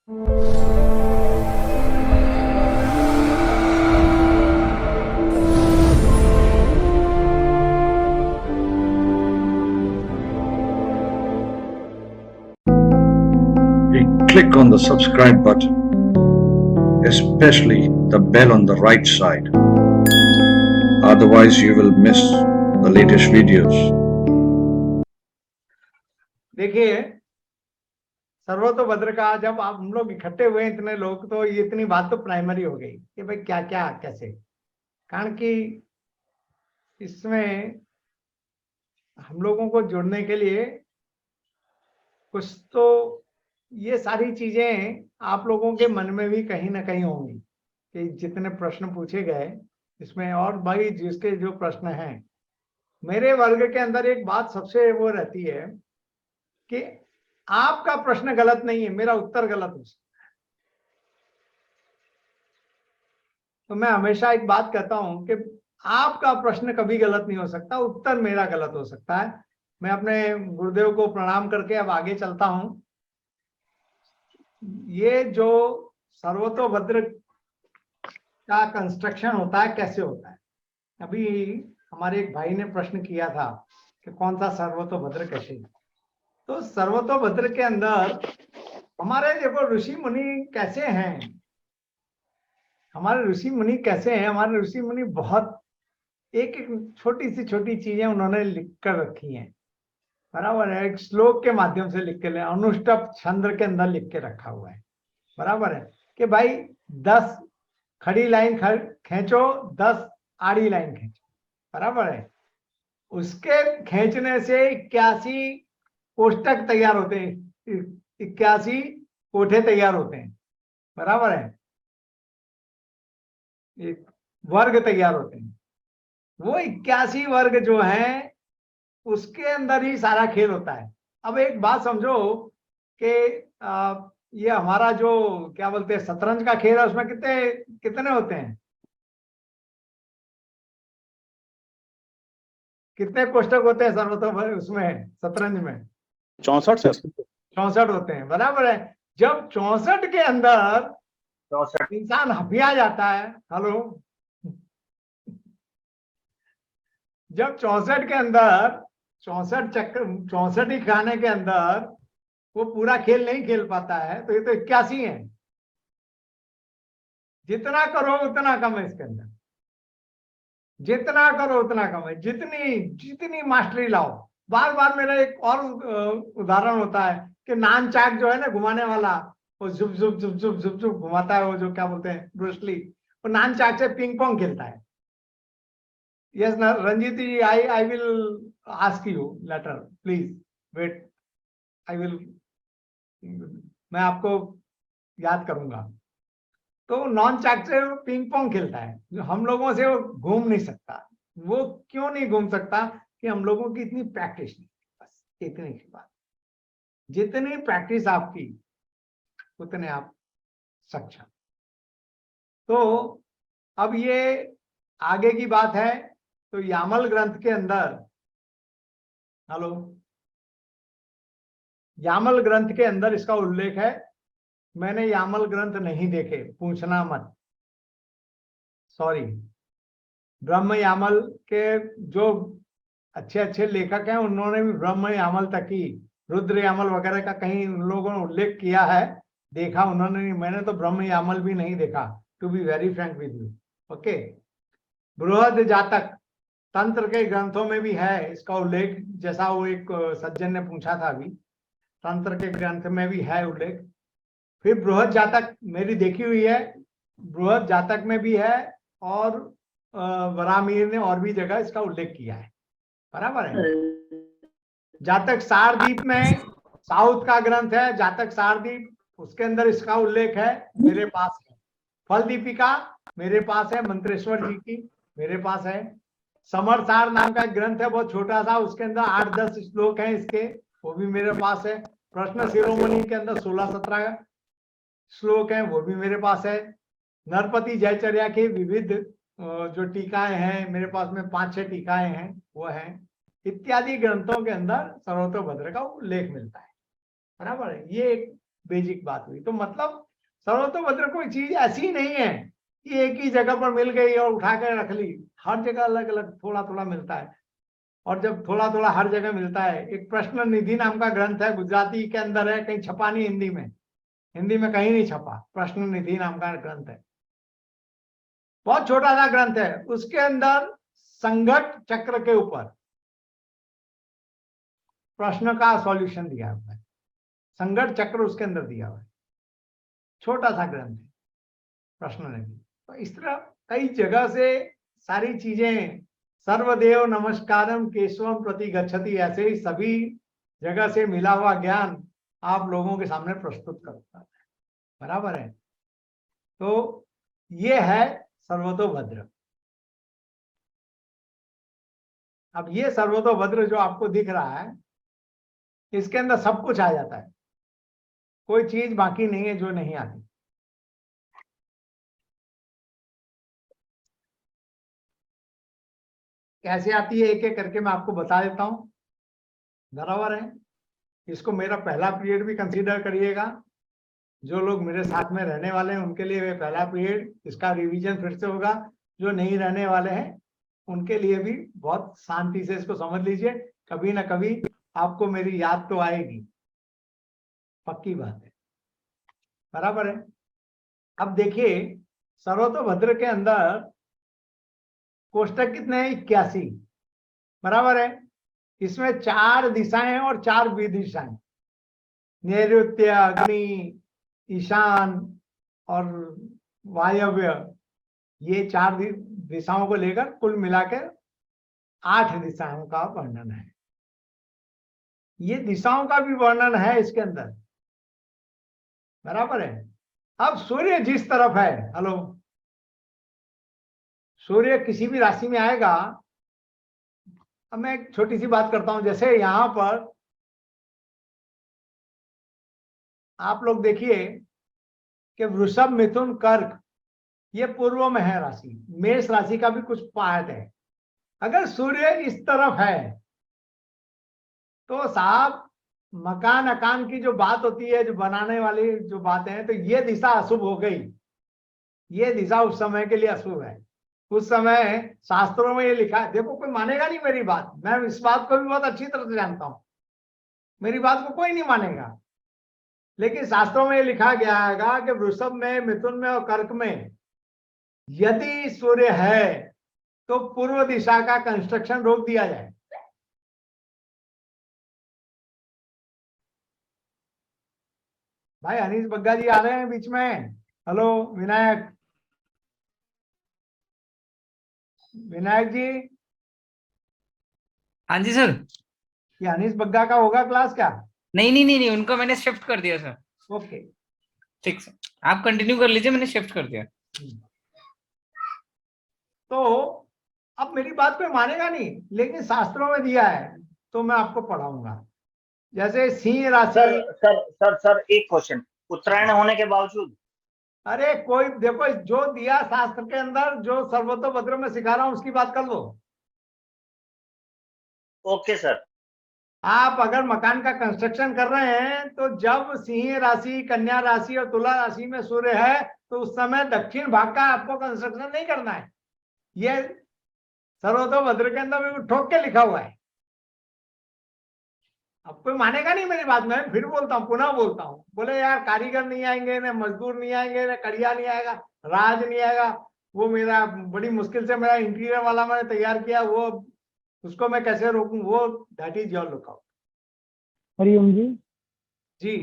Click on the subscribe button, especially the bell on the right side. Otherwise, you will miss the latest videos. देखिए, सर्वतोभद्र का जब आप हम लोग इकट्ठे हुए इतने लोग, तो ये इतनी बात तो प्राइमरी हो गई कि भाई क्या क्या कैसे, कारण कि इसमें हम लोगों को जोड़ने के लिए कुछ तो ये सारी चीजें आप लोगों के मन में भी कहीं ना कहीं होंगी कि जितने प्रश्न पूछे गए इसमें, और भाई जिसके जो प्रश्न हैं, मेरे वर्ग के अंदर एक बात सबसे वो रहती है कि आपका प्रश्न गलत नहीं है, मेरा उत्तर गलत हो सकता है। तो मैं हमेशा एक बात कहता हूं कि आपका प्रश्न कभी गलत नहीं हो सकता, उत्तर मेरा गलत हो सकता है। मैं अपने गुरुदेव को प्रणाम करके अब आगे चलता हूं। ये जो सर्वतोभद्र का कंस्ट्रक्शन होता है, कैसे होता है, अभी हमारे एक भाई ने प्रश्न किया था कि कौन सा सर्वतोभद्र कैसे। तो सर्वतोभद्र के अंदर हमारे देखो ऋषि मुनि कैसे हैं, हमारे ऋषि मुनि कैसे हैं। हमारे ऋषि मुनि बहुत एक एक छोटी सी छोटी चीजें उन्होंने लिख कर रखी हैं, बराबर है। एक श्लोक के माध्यम से लिख के, अनुष्टप छंद के अंदर लिख के रखा हुआ है, बराबर है, कि भाई 10 खड़ी लाइन खींचो, 10 आड़ी लाइन खींचो, बराबर है। उसके खींचने से 81 कोष्टक तैयार होते हैं, 81 कोठे तैयार होते हैं, बराबर है, एक वर्ग तैयार होते हैं। वो 81 वर्ग जो हैं उसके अंदर ही सारा खेल होता है। अब एक बात समझो कि ये हमारा जो क्या बोलते हैं शतरंज का खेल है, उसमें कितने कितने होते हैं, कितने कोष्टक होते हैं सर्वतोभद्र उसमें शतरंज में? 64 होते हैं, बराबर है। जब 64 के अंदर इंसान हफिया जाता है, हेलो, जब 64 के अंदर 64 चक्कर 64 ही खाने के अंदर वो पूरा खेल नहीं खेल पाता है, तो ये तो 81 है। जितना करो उतना कम है इसके अंदर, जितना करो उतना कम है। जितनी जितनी मास्टरी लाओ, बार बार मेरा एक और उदाहरण होता है कि नान चाक जो है ना घुमाने वाला, वो जुप जुप जुप जुप जुप जुप घुमाता है, वो जो क्या बोलते हैं ब्रूस ली, वो नान चाक से पिंग पोंग खेलता है। Yes Ranjit ji, I will ask you later, please wait, I will, मैं आपको याद करूंगा। तो नॉन चाक से वो पिंग पोंग खेलता है, जो हम लोगों से वो घूम नहीं सकता। वो क्यों नहीं घूम सकता? कि हम लोगों की इतनी प्रैक्टिस नहीं, बस इतनी की बात। जितनी प्रैक्टिस आपकी उतने आप सक्षम। तो अब ये आगे की बात है। तो यामल ग्रंथ के अंदर, हेलो, यामल ग्रंथ के अंदर इसका उल्लेख है। मैंने यामल ग्रंथ नहीं देखे, पूछना मत, सॉरी। ब्रह्म यामल के जो अच्छे अच्छे लेखक हैं उन्होंने भी ब्रह्म यामल तक ही, रुद्र यामल वगैरह का कहीं उन लोगों ने उल्लेख किया है, देखा उन्होंने नहीं। मैंने तो ब्रह्म यामल भी नहीं देखा, to be very frank with you, okay. Brihat Jataka तंत्र के ग्रंथों में भी है इसका उल्लेख, जैसा वो एक सज्जन ने पूछा था अभी, तंत्र के ग्रंथ में भी है उल्लेख। फिर बृहद जातक मेरी देखी हुई है, बृहद जातक में भी है, और वरामीर ने और भी जगह इसका उल्लेख किया है, बराबर है। जातक सारदीप में साउथ का ग्रंथ है, जातक सारदीप, उसके अंदर इसका उल्लेख है, मेरे पास है। फल दीपिका मेरे पास है, मंत्रेश्वर जी की मेरे पास है। समरसार नाम का ग्रंथ है, बहुत छोटा सा, उसके अंदर 8-10 श्लोक हैं इसके, वो भी मेरे पास है। प्रश्न शिरोमणि के अंदर 16-17 श्लोक हैं, वो भी मेरे पास है। नरपति जयचर्या की विविध जो टीकाएं हैं मेरे पास में, 5-6 टीकाएं हैं, वो हैं। इत्यादि ग्रंथों के अंदर सर्वतोभद्र का उल्लेख मिलता है, बराबर है। ये एक बेसिक बात हुई। तो मतलब सर्वतोभद्र कोई चीज ऐसी नहीं है कि एक ही जगह पर मिल गई और उठा कर रख ली। हर जगह अलग अलग थोड़ा थोड़ा मिलता है। और जब थोड़ा थोड़ा हर जगह मिलता है, एक प्रश्न निधि नाम का ग्रंथ है, गुजराती के अंदर है, कहीं छपा नहीं हिंदी में, हिंदी में कहीं नहीं छपा। प्रश्न निधि नाम का ग्रंथ है, बहुत छोटा सा ग्रंथ है। उसके अंदर संघट चक्र के ऊपर प्रश्न का सॉल्यूशन दिया हुआ है। संघट चक्र उसके अंदर दिया हुआ है, छोटा सा ग्रंथ है प्रश्न निधि। तो इस तरह कई जगह से सारी चीजें, सर्वदेव नमस्कारम केशवम प्रति गच्छति, ऐसे ही सभी जगह से मिला हुआ ज्ञान आप लोगों के सामने प्रस्तुत करता है। बराबर है। तो ये है सर्वतोभद्र। अब ये सर्वतोभद्र जो आपको दिख रहा है, इसके अंदर सब कुछ आ जाता है, कोई चीज बाकी नहीं है जो नहीं आती। कैसे आती है एक एक करके मैं आपको बता देता हूं। बराबर है। इसको मेरा पहला पीरियड भी कंसीडर करिएगा। जो लोग मेरे साथ में रहने वाले हैं उनके लिए पहला पीरियड, इसका रिवीजन फिर से होगा। जो नहीं रहने वाले हैं उनके लिए भी बहुत शांति से इसको समझ लीजिए। कभी ना कभी आपको मेरी याद तो आएगी, पक्की बात है। बराबर है। अब देखिए, सर्वतोभद्र के अंदर कोष्टक कितने हैं? 81। बराबर है। इसमें 4 दिशाएं और 4 विदिशाएं, नैऋत्य, अग्नि, ईशान और वायव्य, ये 4 दिशाओं को लेकर कुल मिलाकर 8 दिशाओं का वर्णन है। ये दिशाओं का भी वर्णन है इसके अंदर। बराबर है। अब सूर्य जिस तरफ है, हेलो, सूर्य किसी भी राशि में आएगा। अब मैं एक छोटी सी बात करता हूं, जैसे यहां पर आप लोग देखिए कि वृषभ, मिथुन, कर्क, ये पूर्व में है राशि। मेष राशि का भी कुछ पार्ट है। अगर सूर्य इस तरफ है तो साहब मकान अकान की जो बात होती है, जो बनाने वाली जो बातें हैं, तो ये दिशा अशुभ हो गई। ये दिशा उस समय के लिए अशुभ है। उस समय शास्त्रों में ये लिखा है। देखो, कोई मानेगा नहीं मेरी बात, मैं इस बात को भी बहुत अच्छी तरह से जानता हूं। मेरी बात को कोई नहीं मानेगा, लेकिन शास्त्रों में ये लिखा गया है कि वृषभ में, मिथुन में और कर्क में यदि सूर्य है तो पूर्व दिशा का कंस्ट्रक्शन रोक दिया जाए। भाई अनीस बग्गा जी आ रहे हैं बीच में। हेलो विनायक, विनायक जी। हाँ जी सर। ये अनीस बग्गा का होगा क्लास क्या? नहीं नहीं नहीं नहीं, उनको मैंने शिफ्ट कर दिया सर। ओके, ठीक सर, आप कंटिन्यू कर लीजिए, मैंने शिफ्ट कर दिया। तो अब मेरी बात पे मानेगा नहीं, लेकिन शास्त्रों में दिया है तो मैं आपको पढ़ाऊंगा। जैसे सिंह राशि। सर एक क्वेश्चन, उत्तरायण होने के बावजूद? अरे कोई देखो, जो दिया शास्त्र के अंदर, जो सर्वतोभद्र में सिखा रहा हूं उसकी बात कर लो। Okay sir. आप अगर मकान का कंस्ट्रक्शन कर रहे हैं तो जब सिंह राशि, कन्या राशि और तुला राशि में सूर्य है तो उस समय दक्षिण भाग का आपको कंस्ट्रक्शन नहीं करना है। ये सर्वतोभद्र के अंदर भी ठोक के लिखा हुआ है। अब कोई मानेगा नहीं मेरी बात। मैं फिर बोलता हूँ, पुनः बोलता हूँ। बोले यार कारीगर नहीं आएंगे, ना मजदूर नहीं आएंगे, ना कड़िया नहीं आएगा, राज नहीं आएगा। वो मेरा बड़ी मुश्किल से मेरा इंटीरियर वाला मैंने तैयार किया, वो उसको मैं कैसे रोकूं? वो that is your lookout. Hariom ji. जी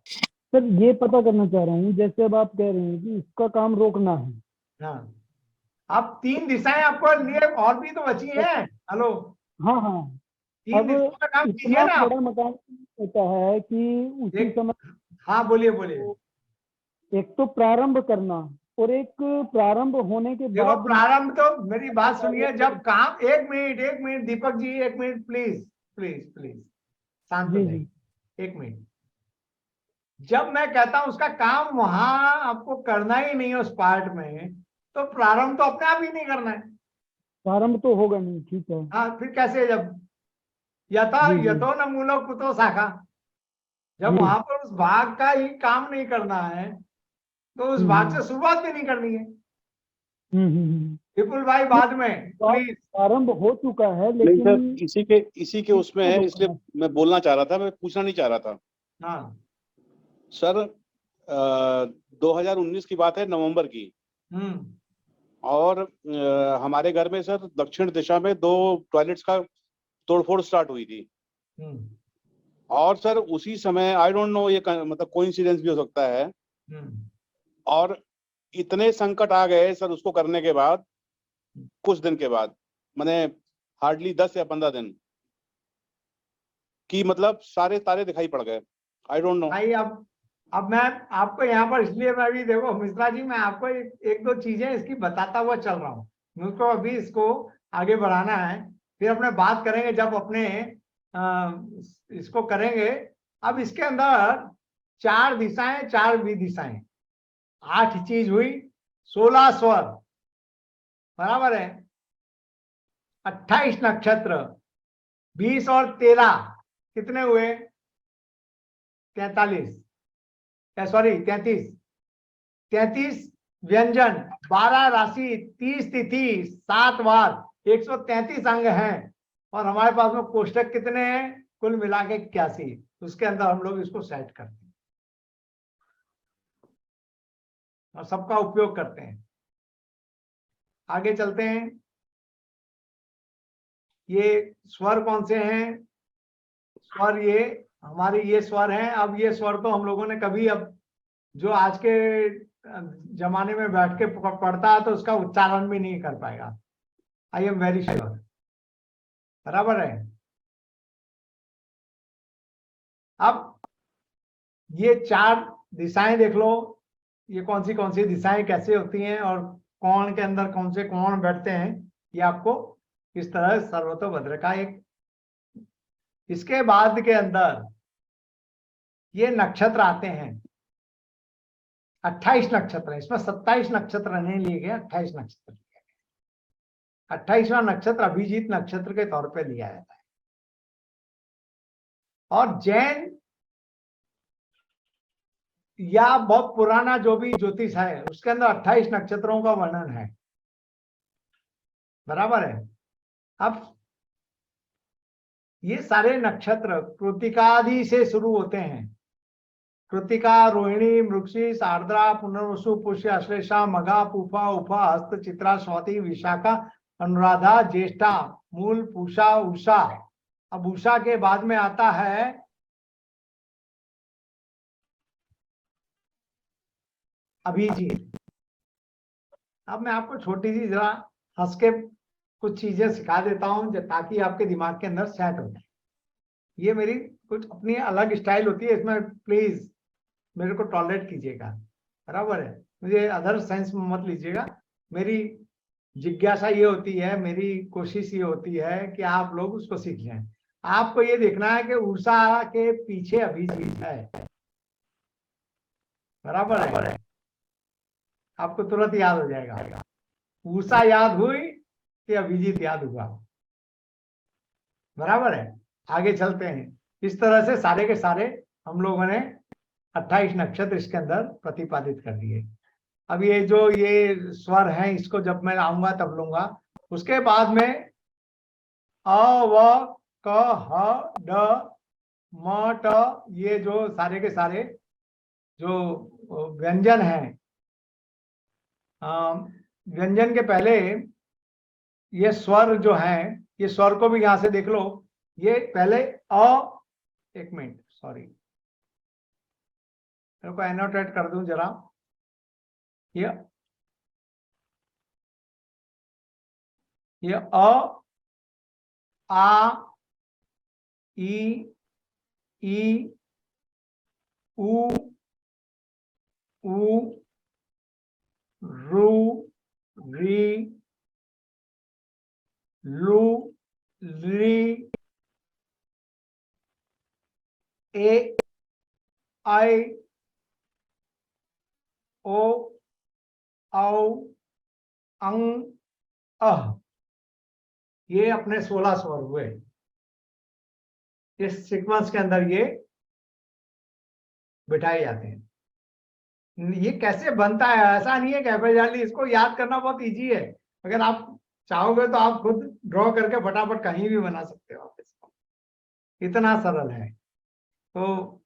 सर ये पता करना चाह रहा हूँ, जैसे अब आप कह रहे हैं कि इसका काम रोकना है। हाँ, अब 3 दिशाएं आपको लिए और भी तो बची हैं। हेलो, हाँ हाँ। 3 अब दिशाओं का काम कीजिए इतना ना। बड़ा मकान होता है कि उसी एक- समय हाँ बोलिए बोलिए। एक तो प्रारंभ करना और एक प्रारंभ होने के देखो बाद प्रारंभ तो, मेरी बात सुनिए, जब काम, एक मिनट दीपक जी, एक मिनट प्लीज प्लीज प्लीज, शांत हो जी जाइए। जी। एक मिनट। जब मैं कहता हूं उसका काम वहां आपको करना ही नहीं है उस पार्ट में, तो प्रारंभ तो अपने आप ही नहीं करना है। प्रारंभ तो होगा नहीं, ठीक है। हाँ, फिर कैसे? जब यथा जी, जी। यथो न मूलो कुतो शाखा, जब जी। वहां पर उस भाग का ही काम नहीं करना है तो उस भाग से शुरुआत भी नहीं करनी है। विपुल भाई बाद में प्लीज। प्रारंभ हो चुका है नहीं लेकिन सर, इसी के उसमें है, इसलिए मैं बोलना चाह रहा था, मैं पूछना नहीं चाह रहा था हाँ। सर। 2019 की बात है, नवंबर की। हम्म। और हमारे घर में सर दक्षिण दिशा में 2 टॉयलेट्स का तोड़फोड़ स्टार्ट हुई थी। हम्म। और सर उसी समय आई डोंट नो, ये मतलब कोइंसिडेंस भी हो सकता है, हम्म। और इतने संकट आ गए सर उसको करने के बाद, कुछ दिन के बाद, मैंने हार्डली 10 या 15 दिन की, मतलब सारे तारे दिखाई पड़ गए। I don't know. भाई अब मैं आपको यहाँ पर इसलिए मैं भी देखो मिश्रा जी, मैं आपको एक दो चीजें इसकी बताता हुआ चल रहा हूँ। मुझको अभी इसको आगे बढ़ाना है, फिर अपने बात करेंगे जब अपने इसको करेंगे। अब इसके अंदर 4 दिशाएं, 4 विदिशाएं, 8 चीज हुई, 16 स्वर, बराबर है, 28 नक्षत्र, 20 और 13 कितने हुए? 43, सॉरी 33, 33 व्यंजन, 12 राशि, 30 तिथि, 7 वार, 133 अंग हैं। और हमारे पास में कोष्टक कितने हैं? कुल मिला के 81। उसके अंदर हम लोग इसको सेट करते हैं और सबका उपयोग करते हैं। आगे चलते हैं। ये स्वर कौन से हैं? स्वर ये हमारे ये स्वर हैं। अब ये स्वर तो हम लोगों ने कभी, अब जो आज के जमाने में बैठ के पढ़ता है तो उसका उच्चारण भी नहीं कर पाएगा। आई एम वेरी श्योर, बराबर है। अब ये 4 दिशाएं देख लो, ये कौन सी दिशाएं कैसे होती हैं और कौन के अंदर कौन से कौन बैठते हैं, ये आपको इस तरह सर्वतोभद्र का एक। इसके बाद के अंदर ये नक्षत्र आते हैं, 28 नक्षत्र है। इसमें 27 नक्षत्र नहीं लिए गए, 28 नक्षत्र लिए गए। 28वां नक्षत्र अभिजीत नक्षत्र के तौर पे लिया जाता है। और जैन या बहुत पुराना जो भी ज्योतिष है उसके अंदर 28 नक्षत्रों का वर्णन है, बराबर है। अब ये सारे नक्षत्र कृतिकादि से शुरू होते हैं। कृतिका, रोहिणी, मृगशीर्ष, आर्द्रा, पुनर्वसु, पुष्य, अश्लेषा, मघा, पूफा, उफा, हस्त, चित्रा, स्वाति, विशाखा, अनुराधा, ज्येष्ठा, मूल, पूषा, उषा। अब उषा के बाद में आता है अभिजीत। अब मैं आपको छोटी सी जरा हंस के कुछ चीजें सिखा देता हूं ताकि आपके दिमाग के अंदर सेट हो जाए। ये मेरी कुछ अपनी अलग स्टाइल होती है, इसमें प्लीज मेरे को टॉलरेट कीजिएगा, बराबर है। मुझे अदर सेंस में मत लीजिएगा। मेरी जिज्ञासा ये होती है, मेरी कोशिश ये होती है कि आप लोग उसको सीख लें। आपको ये देखना है कि उषा के पीछे अभिजीत है, बराबर है। आपको तुरंत याद हो जाएगा। उषा याद हुई कि अभिजीत याद हुआ, बराबर है। आगे चलते हैं। इस तरह से सारे के सारे हम लोगों ने 28 नक्षत्र इसके अंदर प्रतिपादित कर दिए। अब ये जो ये स्वर हैं इसको जब मैं आऊंगा तब लूंगा। उसके बाद में अ, व, क, ह, ड, म, ट, ये जो सारे के सारे जो व्यंजन हैं, व्यंजन के पहले ये स्वर जो हैं, ये स्वर को भी यहां से देख लो। ये पहले एक मिनट, सॉरी, मेरे को एनोटेट कर दूं जरा। ये अ, आ, ई, उ, रू, री, लू, ली, ए, आई, ओ, औ, अंग, अह। ये अपने 16 स्वर हुए। इस सीक्वेंस के अंदर ये बिठाए जाते हैं। ये कैसे बनता है, ऐसा नहीं है कि एफएजाली, इसको याद करना बहुत इजी है। अगर आप चाहोगे तो आप खुद ड्रॉ करके फटाफट कहीं भी बना सकते हो आप इसको, इतना सरल है। तो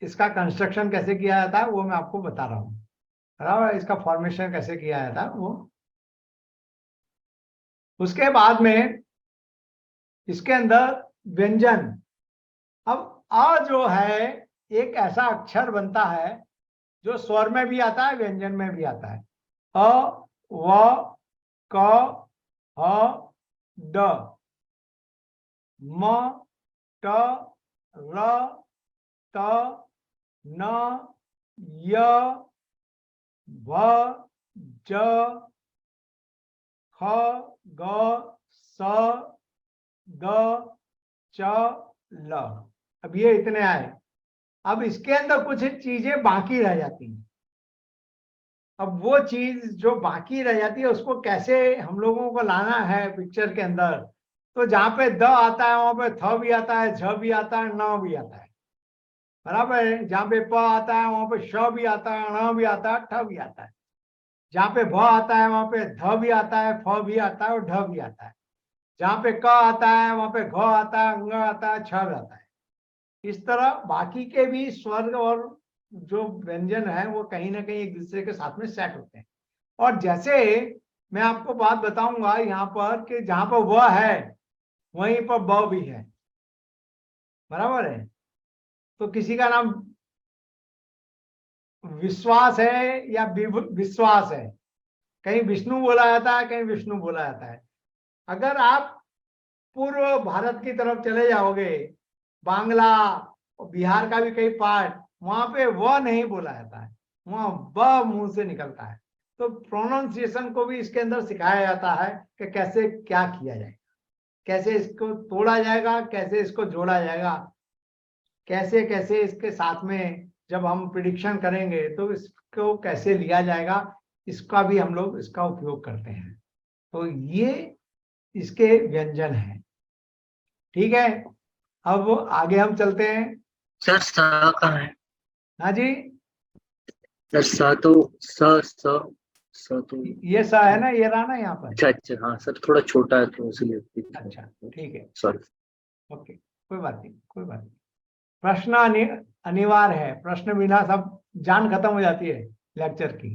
इसका कंस्ट्रक्शन कैसे किया जाता है वो मैं आपको बता रहा हूँ, बराबर। इसका फॉर्मेशन कैसे किया जाता है वो। उसके बाद में इसके अंदर व्यंजन। अब अ जो है एक ऐसा अक्षर बनता है जो स्वर में भी आता है, व्यंजन में भी आता है। अ, व, क, ह, ड, म, ट, र, त, न, य, भ, ज, ख, ग, स, ग, च, ल। अब ये इतने आए। अब इसके अंदर कुछ चीजें बाकी रह जाती हैं। अब वो चीज जो बाकी रह जाती है उसको कैसे हम लोगों को लाना है पिक्चर के अंदर। तो जहां पे द आता है वहां पे थ भी आता है, झ भी आता है, न भी आता है, बराबर है। जहां पे प आता है वहां पे श भी आता है, ण भी आता है, ठ भी आता है। जहां पे भ आता है वहां पे ध भी आता है, फ भी आता है और ढ भी आता है। जहां पे क आता है वहां पे घ आता है, अंग आता है, छ भी आता है। इस तरह बाकी के भी स्वर और जो व्यंजन है वो कहीं ना कहीं एक दूसरे के साथ में सेट होते हैं। और जैसे मैं आपको बात बताऊंगा यहाँ पर कि जहां पर वह है वहीं पर ब भी है, बराबर है। तो किसी का नाम विश्वास है या विश्वास है, कहीं विष्णु बोला जाता है, कहीं विष्णु बोला जाता है। अगर आप पूर्व भारत की तरफ चले जाओगे, बांग्ला और बिहार का भी कई पार्ट, वहां पे वह नहीं बोला जाता है, वहां ब मुंह से निकलता है। तो प्रोनाउंसिएशन को भी इसके अंदर सिखाया जाता है कि कैसे क्या किया जाएगा, कैसे इसको तोड़ा जाएगा, कैसे इसको जोड़ा जाएगा, कैसे कैसे इसके साथ में जब हम प्रिडिक्शन करेंगे तो इसको कैसे लिया जाएगा, इसका भी हम लोग इसका उपयोग करते हैं। तो ये इसके व्यंजन हैं, ठीक है। अब आगे हम चलते हैं। सर स कहाँ है? हाँ जी, सर स तो ये सा है ना, ये रहा ना यहाँ पर। अच्छा अच्छा, हाँ सर थोड़ा छोटा है तो इसलिए। अच्छा, ठीक है, सॉरी। ओके, कोई बात नहीं, कोई बात नहीं। प्रश्न अनिवार्य है, प्रश्न बिना सब जान खत्म हो जाती है लेक्चर की,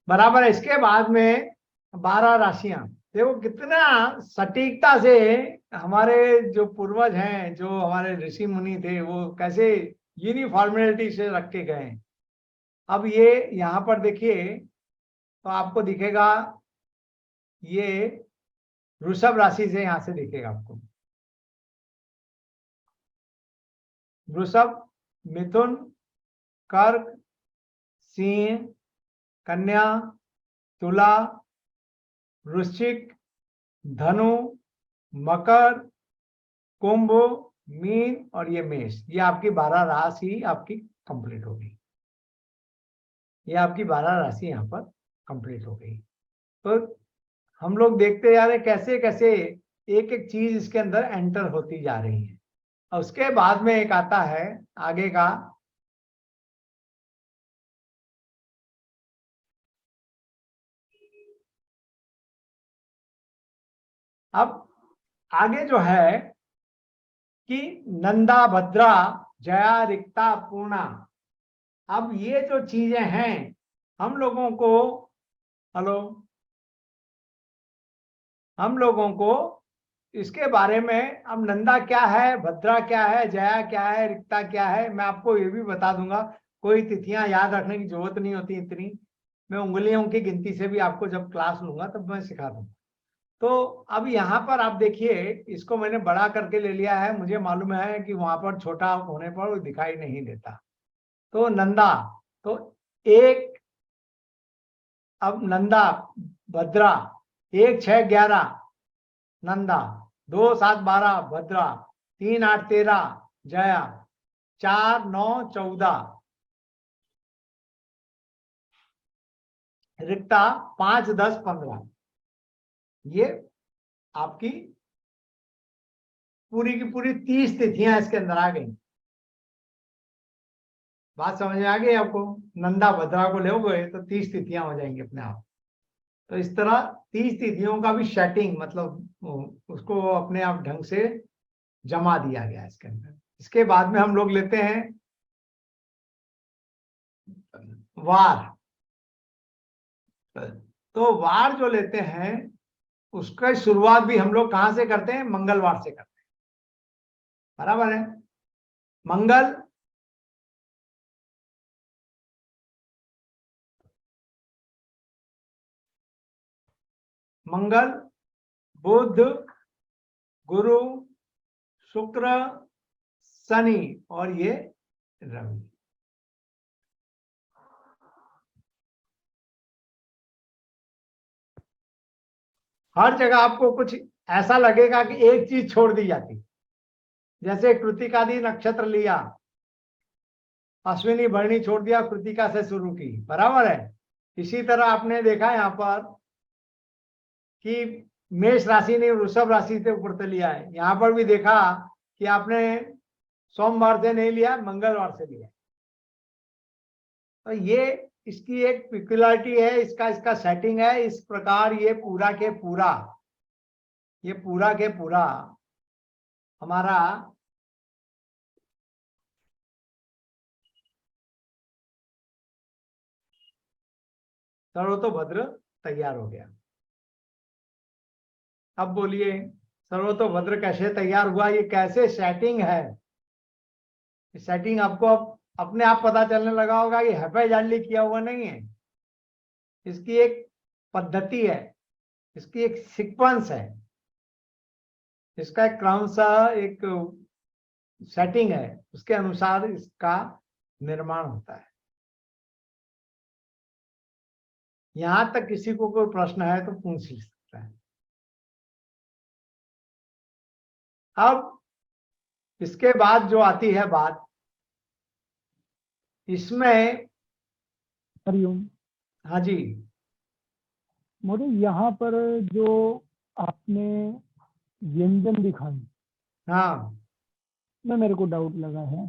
बराबर है। इसके बाद में 12 राशियां। देखो कितना सटीकता से हमारे जो पूर्वज हैं, जो हमारे ऋषि मुनि थे, वो कैसे यूनिफॉर्मेलिटी से रख के गए। अब ये यहाँ पर देखिए तो आपको दिखेगा, ये वृषभ राशि से यहां से दिखेगा आपको, वृषभ, मिथुन, कर्क, सिंह, कन्या, तुला, वृश्चिक, धनु, मकर, कुंभ, मीन और ये मेष। ये आपकी 12 राशि आपकी कंप्लीट हो गई। ये आपकी 12 राशि यहाँ पर कंप्लीट हो गई। तो हम लोग देखते जा रहे कैसे कैसे एक एक चीज इसके अंदर एंटर होती जा रही है। और उसके बाद में एक आता है आगे का, अब आगे जो है कि नंदा, भद्रा, जया, रिक्ता, पूर्णा। अब ये जो चीजें हैं हम लोगों को, हेलो, हम लोगों को इसके बारे में, अब नंदा क्या है, भद्रा क्या है, जया क्या है, रिक्ता क्या है, मैं आपको ये भी बता दूंगा। कोई तिथियां याद रखने की जरूरत नहीं होती इतनी, मैं उंगलियों की गिनती से भी आपको जब क्लास लूंगा तब मैं सिखा दूंगा। तो अब यहाँ पर आप देखिए, इसको मैंने बड़ा करके ले लिया है, मुझे मालूम है कि वहां पर छोटा होने पर वो दिखाई नहीं देता। तो नंदा, तो एक, अब नंदा, भद्रा, 1 6 11 नंदा, 2 7 12 भद्रा, 3 8 13 जया, 4 9 14 रिक्ता, 5 10 15। ये आपकी पूरी की पूरी 30 तिथियां इसके अंदर आ गई। बात समझ में आ गई आपको? नंदा भद्रा को लोगे तो 30 तिथियां हो जाएंगी अपने आप। तो इस तरह 30 तिथियों का भी सेटिंग, मतलब उसको अपने आप ढंग से जमा दिया गया है इसके अंदर। इसके बाद में हम लोग लेते हैं वार। तो वार जो लेते हैं उसका शुरुआत भी हम लोग कहां से करते हैं? मंगलवार से करते हैं, बराबर है। मंगल, मंगल, बुध, गुरु, शुक्र, शनि और ये रवि। हर जगह आपको कुछ ऐसा लगेगा कि एक चीज छोड़ दी जाती, जैसे कृतिकादि नक्षत्र लिया, अश्विनी भरणी छोड़ दिया, कृतिका से शुरू की, बराबर है। इसी तरह आपने देखा यहाँ पर कि मेष राशि ने वृषभ राशि से ऊपर से लिया है। यहाँ पर भी देखा कि आपने सोमवार से नहीं लिया, मंगलवार से लिया। तो ये इसकी एक पिक्युलरिटी है, इसका सेटिंग है। इस प्रकार ये पूरा के पूरा हमारा सर्वतोभद्र तैयार हो गया। अब बोलिए सर्वतोभद्र कैसे तैयार हुआ, ये कैसे सेटिंग है? सेटिंग आपको अपने आप पता चलने लगा होगा, ये हैफे किया हुआ नहीं है। इसकी एक पद्धति है, इसकी एक सीक्वेंस है, इसका एक क्रमशः एक सेटिंग है, उसके अनुसार इसका निर्माण होता है। यहां तक किसी को कोई प्रश्न है तो पूछ सकता है। अब इसके बाद जो आती है बात, इसमें हरिओम। हाँ जी, मोदी यहाँ पर जो आपने व्यंजन दिखाई, हाँ में मेरे को डाउट लगा है।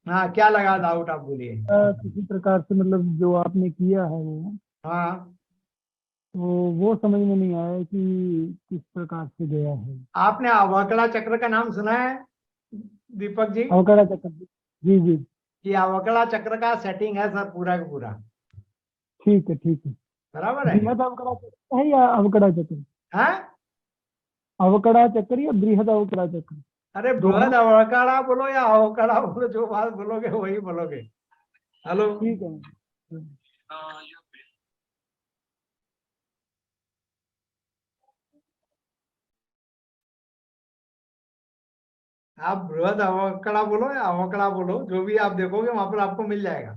हाँ, क्या लगा डाउट, आप बोलिए। किसी प्रकार से मतलब जो आपने किया है वो, हाँ, तो वो समझ में नहीं आया कि किस प्रकार से गया है। आपने अवकड़ा चक्र का नाम सुना है दीपक जी? अवकड़ा चक्र, जी जी, ये अवकड़ा चक्र का सेटिंग है सर, पूरा का पूरा, ठीक है ठीक है। बराबर है। बृहद अवकड़ा चक्र है या अवकड़ा चक्र? हाँ, अवकड़ा चक्र या बृहद अवकड़ा चक्र? अरे बृहद अवकड़ा बोलो या अवकड़ा बोलो, जो बात बोलोगे वही बोलोगे। हेलो, ठीक है। आप बृहद अवकड़ा बोलो या अवकड़ा बोलो, जो भी आप देखोगे वहां पर आपको मिल जाएगा।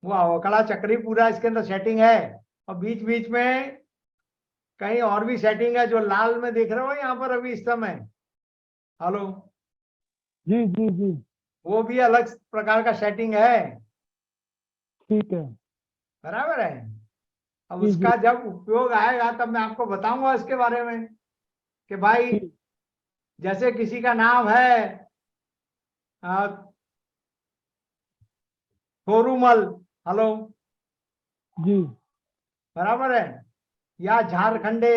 वो अवकड़ा चक्री पूरा इसके अंदर सेटिंग है। और बीच बीच में कहीं और भी सेटिंग है, जो लाल में देख रहे हो यहाँ पर अभी इस समय। हेलो, जी जी जी, वो भी अलग प्रकार का सेटिंग है, ठीक है। बराबर है। अब जी, उसका जब उपयोग आएगा तब मैं आपको बताऊंगा इसके बारे में कि भाई ठीक। जैसे किसी का नाम है थोरूमल, हेलो, जी, बराबर है, या झारखंडे,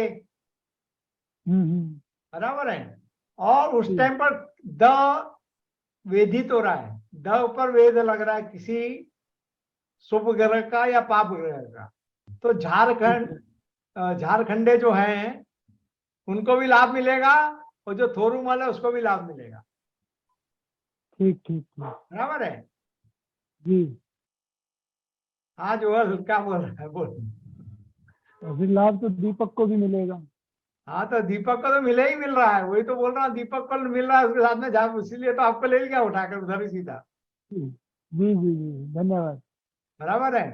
हम्म, बराबर है। और उस ठीक। टाइम पर द वेदित हो रहा है, द ऊपर वेद लग रहा है किसी शुभ ग्रह का या पाप ग्रह का। तो झारखंडे जो हैं उनको भी लाभ मिलेगा, और जो थोरूमल है उसको भी लाभ मिलेगा, ठीक ठीक ठीक, बराबर है। जी। हाँ, जो है क्या बोल रहा है, बोल। तो फिर लाभ तो दीपक को भी मिलेगा। हाँ, तो दीपक को तो मिल रहा है, वही तो बोल रहा हूँ, दीपक को मिल रहा है उसके साथ में झाप, इसीलिए तो आपको ले लिया उठाकर उधर ही सीधा, जी जी जी जी, धन्यवाद। बराबर है।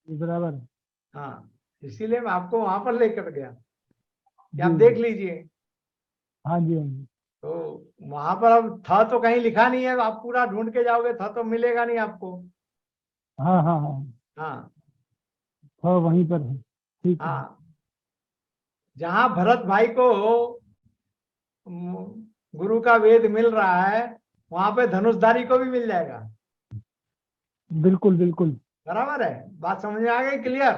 जी, बराबर है। हाँ, इसीलिए मैं आपको वहां पर लेकर गया कि आप जी, देख लीजिए। हाँ जी हाँ जी, तो वहां पर अब था तो कहीं लिखा नहीं है, आप पूरा ढूंढ के जाओगे था तो मिलेगा नहीं आपको। हाँ हाँ हाँ, हाँ हाँ वहीं पर है, ठीक है। हाँ, जहां भरत भाई को गुरु का वेद मिल रहा है, वहां पे धनुषधारी को भी मिल जाएगा। बिल्कुल बिल्कुल। बराबर है, बात समझ में आ गई? क्लियर?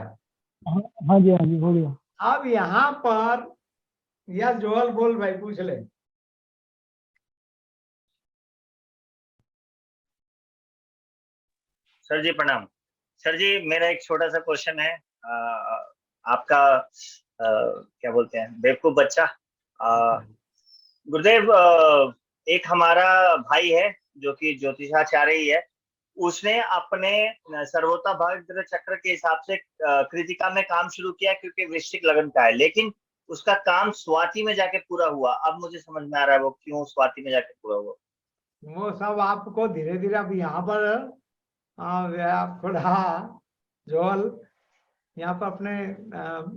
हाँ हाँ जी, हाँ जी, बोलिए। अब यहाँ पर या जोहल बोल भाई, पूछ ले। सर जी प्रणाम। सर जी मेरा एक छोटा सा क्वेश्चन है। आपका क्या बोलते हैं, बेवकूफ बच्चा। गुरुदेव, एक हमारा भाई है जो कि ज्योतिषाचार्य ही है। उसने अपने सर्वोत्ता भाद्र चक्र के हिसाब से कृतिका में काम शुरू किया क्योंकि वृश्चिक लगन का है, लेकिन उसका काम स्वाति में जाके पूरा हुआ। अब मुझे समझ में आ रहा है वो क्यों स्वाति में जाके पूरा हुआ। वो सब आपको धीरे धीरे, अब यहाँ पर आप थोड़ा जोहल यहाँ पर अपने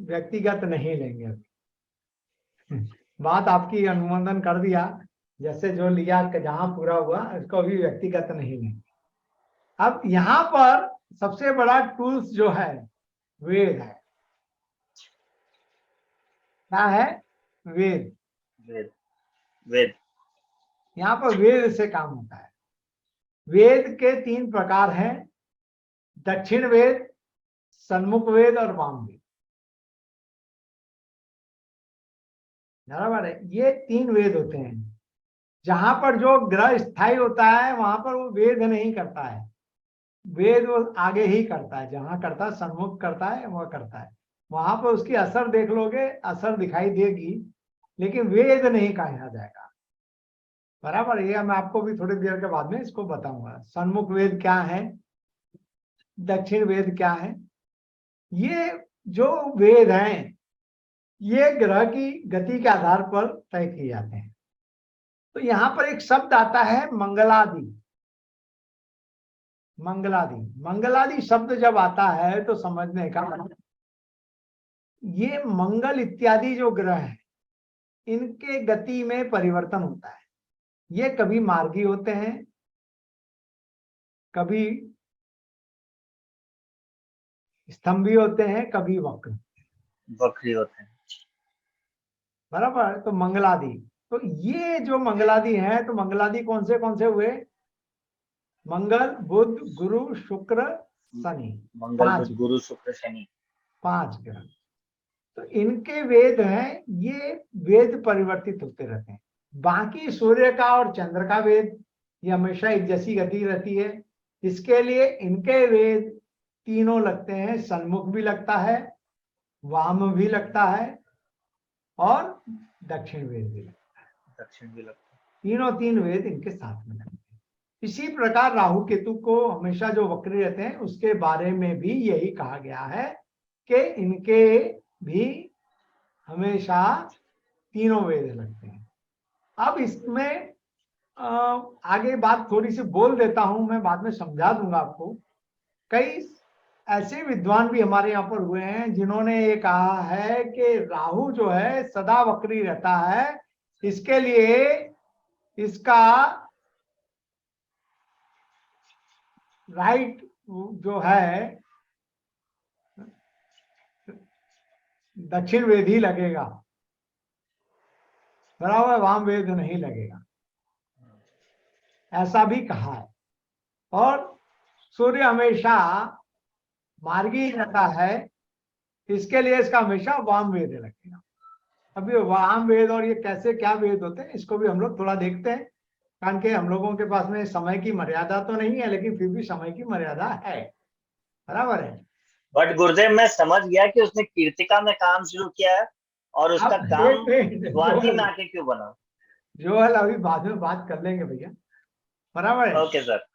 व्यक्तिगत नहीं लेंगे अभी। बात आपकी अनुमोदन कर दिया, जैसे जो लिया जहां पूरा हुआ इसको भी व्यक्तिगत नहीं लेंगे। अब यहाँ पर सबसे बड़ा टूल्स जो है वेद है। क्या है? वेद। वेद। वेद। यहाँ पर वेद से काम होता है। वेद के 3 प्रकार हैं, दक्षिण वेद, सन्मुख वेद और वाम वेद। बराबर है, ये 3 वेद होते हैं। जहां पर जो ग्रह स्थायी होता है वहां पर वो वेद नहीं करता है, वेद वो आगे ही करता है। जहां करता है, सन्मुख करता है, वह करता है, वहां पर उसकी असर देख लोगे, असर दिखाई देगी, लेकिन वेद नहीं कहा जाएगा। बराबर, ये मैं आपको भी थोड़ी देर के बाद में इसको बताऊंगा। सन्मुख वेद क्या है, दक्षिण वेद क्या है। ये जो वेद हैं ये ग्रह की गति के आधार पर तय किए जाते हैं। तो यहाँ पर एक शब्द आता है मंगलादि। मंगलादि, मंगलादि शब्द जब आता है तो समझने का, ये मंगल इत्यादि जो ग्रह हैं इनके गति में परिवर्तन होता है। ये कभी मार्गी होते हैं, कभी स्तंभी होते हैं, कभी वक्र बकरी होते हैं। बराबर। तो मंगलादि, तो ये जो मंगलादि हैं, तो मंगलादि कौन से हुए? मंगल, बुध, गुरु, शुक्र, शनि। मंगल, 5 बुध, गुरु, शुक्र, शनि। 5 ग्रह। तो इनके वेद हैं, ये वेद परिवर्तित होते रहते हैं। बाकी सूर्य का और चंद्र का वेद ये हमेशा एक जैसी गति रहती है। इसके लिए इनके वेद तीनों लगते हैं, सन्मुख भी लगता है, वाम भी लगता है और दक्षिण वेद भी लगता है। दक्षिण भी लगता है। तीनों 3 वेद इनके साथ में लगते हैं। इसी प्रकार राहु केतु को हमेशा जो वक्री रहते हैं उसके बारे में भी यही कहा गया है कि इनके भी हमेशा तीनों वेद लगते हैं। अब इसमें आगे बात थोड़ी सी बोल देता हूं, मैं बाद में समझा दूंगा आपको। कई ऐसे विद्वान भी हमारे यहाँ पर हुए हैं जिन्होंने ये कहा है कि राहु जो है सदा वक्री रहता है, इसके लिए इसका राइट जो है दक्षिण वेद ही लगेगा, बराबर, वाम वेद नहीं लगेगा, ऐसा भी कहा है। और सूर्य हमेशा मार्गी रहता है, इसके लिए इसका हमेशा वाम वेद लगेगा। अभी वाम वेद और ये कैसे क्या वेद होते हैं इसको भी हम लोग थोड़ा देखते हैं, कारण के हम लोगों के पास में समय की मर्यादा तो नहीं है, लेकिन फिर भी समय की मर्यादा है। बराबर है। बट गुरुदेव मैं समझ गया कि उसने कीर्तिका में काम शुरू किया है और उसका अब काम एक स्वाति में आके क्यों बना। जोहल अभी बाद में बात कर लेंगे भैया। बराबर है। Okay sir.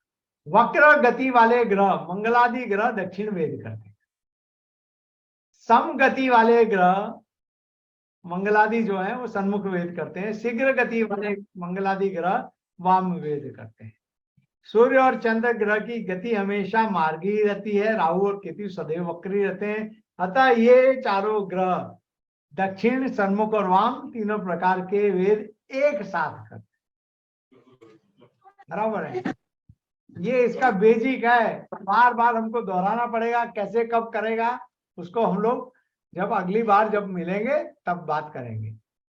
वक्र गति वाले ग्रह, मंगलादि ग्रह दक्षिण वेद करते हैं। सम गति वाले ग्रह मंगलादि जो है वो सन्मुख वेद करते हैं। शीघ्र गति वाले मंगलादि ग्रह वाम वेद करते हैं। सूर्य और चंद्र ग्रह की गति हमेशा मार्गी रहती है, राहु और केतु सदैव वक्री रहते हैं। अतः ये चारों ग्रह दक्षिण, सन्मुख और वाम तीनों प्रकार के वेद एक साथ करते हैं। बराबर है। ये इसका बेसिक है, बार बार हमको दोहराना पड़ेगा, कैसे कब करेगा उसको हम लोग जब अगली बार जब मिलेंगे तब बात करेंगे।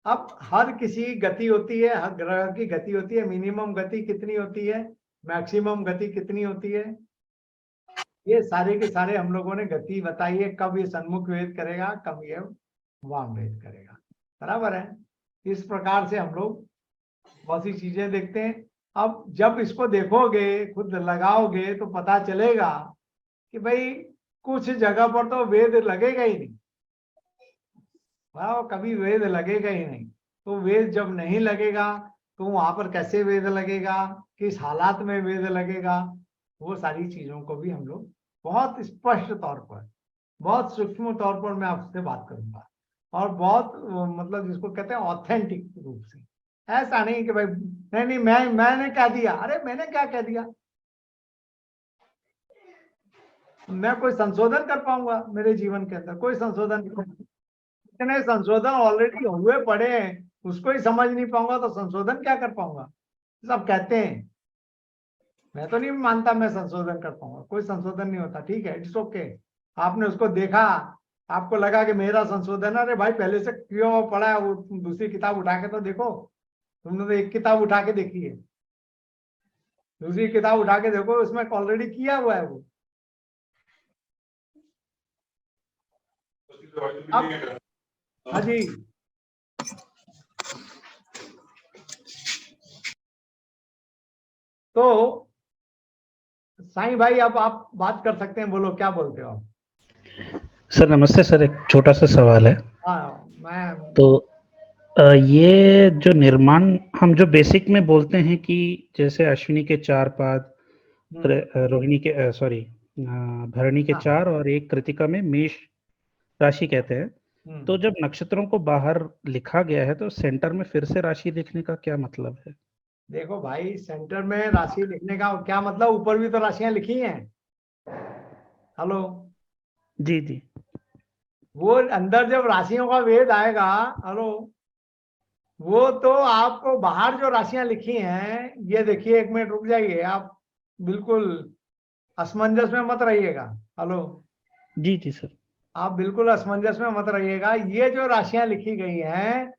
अब हर किसी गति होती है, हर ग्रह की गति होती है। मिनिमम गति कितनी होती है, मैक्सिमम गति कितनी होती है, ये सारे के सारे हम लोगों ने गति बताई है, कब ये सन्मुख वेद करेगा, कब ये वाम वेद करेगा, बराबर है। इस प्रकार से हम लोग बहुत सी चीजें देखते हैं। अब जब इसको देखोगे, खुद लगाओगे, तो पता चलेगा कि भाई कुछ जगह पर तो वेद लगेगा ही नहीं, कभी वेद लगेगा ही नहीं। तो वेद जब नहीं लगेगा तो वहां पर कैसे वेद लगेगा, किस हालात में वेद लगेगा, वो सारी चीजों को भी हम लोग बहुत स्पष्ट तौर पर, बहुत सूक्ष्म तौर पर मैं आपसे बात करूंगा, और बहुत मतलब जिसको कहते हैं ऑथेंटिक रूप से। ऐसा नहीं कि भाई नहीं मैंने क्या दिया, अरे मैंने क्या कह दिया, मैं कोई संशोधन कर पाऊंगा मेरे जीवन के अंदर? कोई संशोधन नहीं। इतने संशोधन ऑलरेडी हुए पड़े हैं, उसको ही समझ नहीं पाऊंगा तो संशोधन क्या कर पाऊंगा? सब कहते हैं, मैं तो नहीं मानता मैं संशोधन कर पाऊंगा, कोई संशोधन नहीं होता। ठीक है, इट्स ओके। आपने उसको देखा, आपको लगा कि मेरा संशोधन, अरे भाई पहले से क्यों पढ़ा है, वो दूसरी किताब उठा के तो देखो। तुमने तो एक किताब उठा के देखी है, दूसरी किताब उठा के देखो, उसमें ऑलरेडी किया हुआ है वो। अब हाँ जी, तो साईं भाई अब आप बात कर सकते हैं, बोलो क्या बोलते हो आप? सर नमस्ते सर, एक छोटा सा सवाल है। हाँ, मैं तो ये जो निर्माण हम जो बेसिक में बोलते हैं कि जैसे अश्विनी के 4 पाद, रोहिणी के सॉरी भरणी के हाँ। 4 और एक कृतिका में मेष राशि कहते हैं। तो जब नक्षत्रों को बाहर लिखा गया है तो सेंटर में फिर से राशि लिखने का क्या मतलब है? देखो भाई, सेंटर में राशि लिखने का क्या मतलब, ऊपर भी तो राशियां लिखी हैं। हेलो, जी जी वो अंदर जब राशियों का वेद आएगा, हेलो, वो तो आपको बाहर जो राशियां लिखी हैं, ये देखिए, एक मिनट रुक जाइए, आप बिल्कुल असमंजस में मत रहिएगा। हेलो, जी जी सर। आप बिल्कुल असमंजस में मत रहिएगा। ये जो राशियां लिखी गई हैं,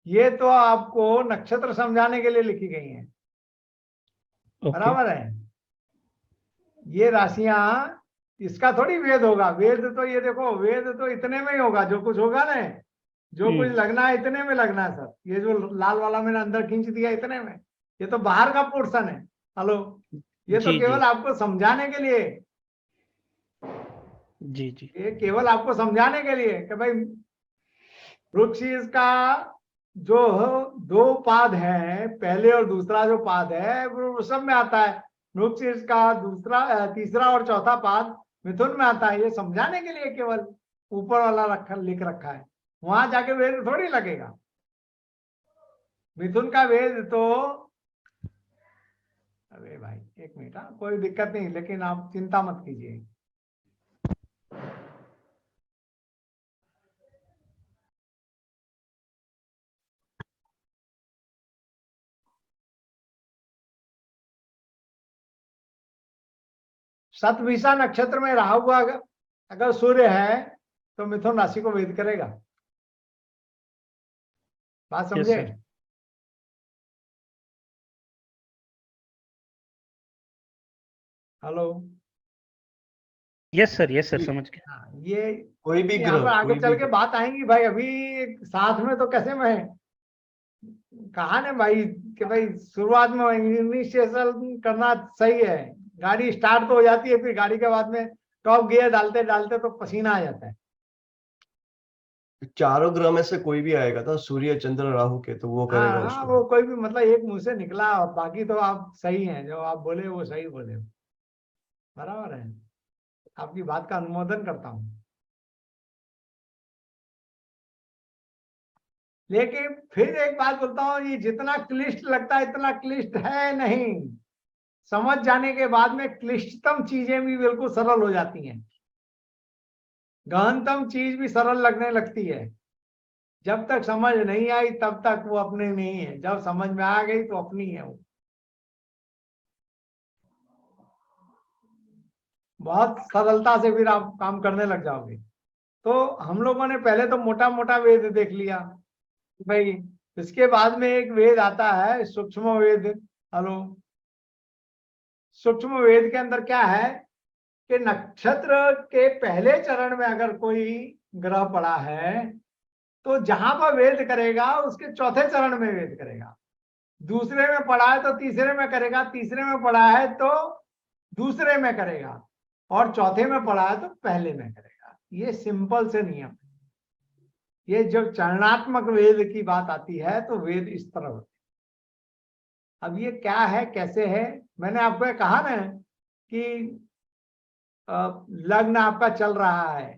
ये तो आपको नक्षत्र समझाने के लिए लिखी गई हैं, ओके बराबर है। ये राशियां, इसका थोड़ी वेद होगा। वेद तो ये देखो, वेद तो इतने में ही होगा, जो कुछ होगा ना, जो कुछ लगना है इतने में लगना है सर। ये जो लाल वाला मैंने अंदर खींच दिया इतने में, ये तो बाहर का पोर्शन है। हेलो, ये तो जी केवल जी आपको समझाने के लिए, जी जी ये केवल आपको समझाने के लिए कि भाई वृक्ष का जो 2 पाद है, पहले और दूसरा जो पाद है वो सब में आता है। वृक्ष का दूसरा, तीसरा और चौथा पाद मिथुन में आता है। ये समझाने के लिए केवल ऊपर वाला लिख रखा है, वहां जाके वेद थोड़ी लगेगा। मिथुन का वेद तो, अरे भाई एक मिनट, कोई दिक्कत नहीं, लेकिन आप चिंता मत कीजिए। शतभिषा नक्षत्र में रहा हुआ अगर सूर्य है तो मिथुन राशि को वेद करेगा। बात यस समझे? सर। हेलो, यस सर समझ गया। हाँ, ये कोई भी यहाँ पर ग्रह, आगे कोई चल भी के बात आएंगी भाई। अभी साथ में तो कैसे में कहा ना भाई कि भाई शुरुआत में इनिशिएशन करना सही है। गाड़ी स्टार्ट तो हो जाती है, फिर गाड़ी के बाद में टॉप गियर डालते डालते तो पसीना आ जाता है। चारों ग्रह में से कोई भी आएगा था, सूर्य चंद्र राहु के, तो वो करेगा हाँ, उसको। वो कोई भी मतलब एक मुंह से निकला, और बाकी तो आप सही हैं, जो आप बोले वो सही बोले, बराबर है। आपकी बात का अनुमोदन करता हूं, लेकिन फिर एक बात बोलता हूँ, ये जितना क्लिष्ट लगता है इतना क्लिष्ट है नहीं। समझ जाने के बाद में क्लिष्टतम चीजें भी बिल्कुल सरल हो जाती हैं, गहनतम चीज भी सरल लगने लगती है। जब तक समझ नहीं आई तब तक वो अपनी नहीं है, जब समझ में आ गई तो अपनी है वो। बहुत सरलता से फिर आप काम करने लग जाओगे। तो हम लोगों ने पहले तो मोटा मोटा वेद देख लिया भाई, इसके बाद में एक वेद आता है सूक्ष्म वेद। हेलो, सूक्ष्म वेद के अंदर क्या है कि नक्षत्र के पहले चरण में अगर कोई ग्रह पड़ा है तो जहां पर वेद करेगा उसके चौथे चरण में वेद करेगा, दूसरे में पड़ा है तो तीसरे में करेगा, तीसरे में पड़ा है तो दूसरे में करेगा, और चौथे में पड़ा है तो पहले में करेगा। ये सिंपल से नियम है। ये जब चरणात्मक वेद की बात आती है तो वेद इस तरह होते हैं। अब ये क्या है, कैसे है, मैंने आपको कहा ना कि लग्न आपका चल रहा है,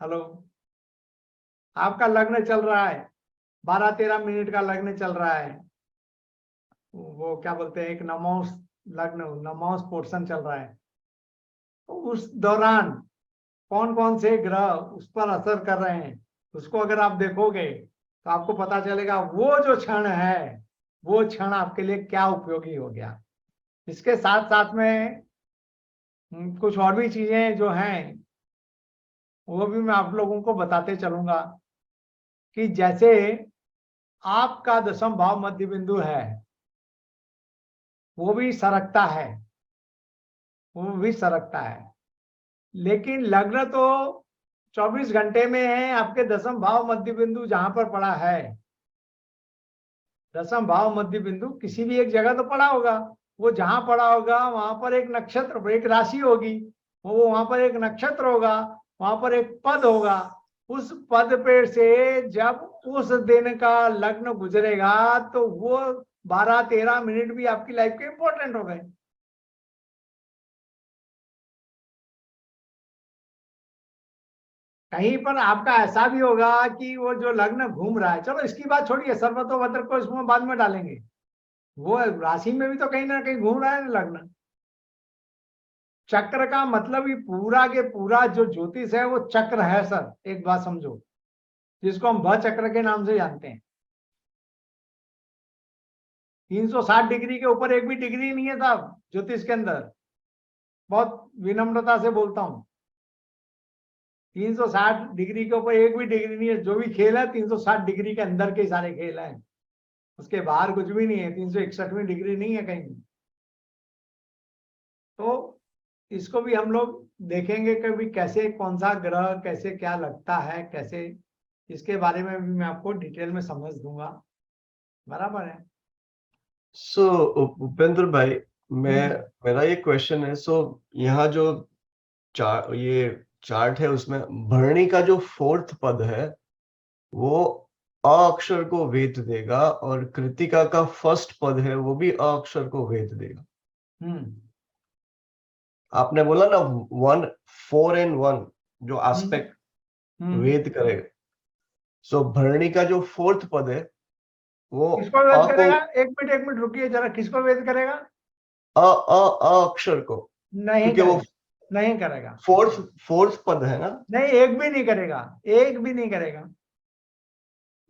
हेलो, आपका लग्न चल रहा है, 12-13 मिनट का लग्न चल रहा है, वो क्या बोलते हैं, एक नमोस लग्न, नमोस पोर्शन चल रहा है। तो उस दौरान कौन कौन से ग्रह उस पर असर कर रहे हैं, उसको अगर आप देखोगे तो आपको पता चलेगा वो जो क्षण है वो क्षण आपके लिए क्या उपयोगी हो गया। इसके साथ साथ में कुछ और भी चीजें जो हैं वो भी मैं आप लोगों को बताते चलूंगा कि जैसे आपका 10वां भाव मध्य बिंदु है, वो भी सरकता है, वो भी सरकता है, लेकिन लग्न तो 24 घंटे में है। आपके 10वां भाव मध्य बिंदु जहां पर पड़ा है, 10वां भाव मध्य बिंदु किसी भी एक जगह तो पड़ा होगा, वो जहां पड़ा होगा वहां पर एक नक्षत्र, एक राशि होगी, वो वहां पर एक नक्षत्र होगा, वहां पर एक पद होगा। उस पद पे से जब उस दिन का लग्न गुजरेगा तो वो 12-13 मिनट भी आपकी लाइफ के इंपॉर्टेंट हो गए। कहीं पर आपका ऐसा भी होगा कि वो जो लग्न घूम रहा है, चलो इसकी बात छोड़िए, सर्वतोभद्र को इसमें बाद में डालेंगे, वो राशि में भी तो कहीं ना कहीं घूम रहा है ना लग्न। चक्र का मतलब ही पूरा के पूरा जो ज्योतिष है वो चक्र है सर, एक बात समझो, जिसको हम भ चक्र के नाम से जानते हैं। 360 डिग्री के ऊपर एक भी डिग्री नहीं है साहब ज्योतिष के अंदर, बहुत विनम्रता से बोलता हूं। 360 डिग्री के ऊपर एक भी डिग्री नहीं है। जो भी खेल है 360 डिग्री के अंदर के सारे खेल हैं, उसके बाहर कुछ भी नहीं है। 361वीं डिग्री नहीं है कहीं। तो इसको भी हम लोग देखेंगे कभी कैसे कौन सा ग्रह कैसे क्या लगता है, कैसे, इसके बारे में भी मैं आपको डिटेल में समझ दूंगा, बराबर है। सो उपेंद्र भाई, मेरा ये क्वेश्चन है, यहाँ जो ये चार्ट है उसमें भरणी का जो 4th पद है वो अ अक्षर को वेद देगा, और कृतिका का 1st पद है वो भी अ अक्षर को वेद देगा। आपने बोला ना 1 4 and 1 जो एस्पेक्ट वेद करेगा, सो भरणी का जो 4th पद है वो किसको वेद करेगा? एक मिनट रुकिए जरा, किसको वेद करेगा? अक्षर को, नहीं क्योंकि वो नहीं करेगा। 4th पद है ना। नहीं, एक भी नहीं करेगा, एक भी नहीं करेगा।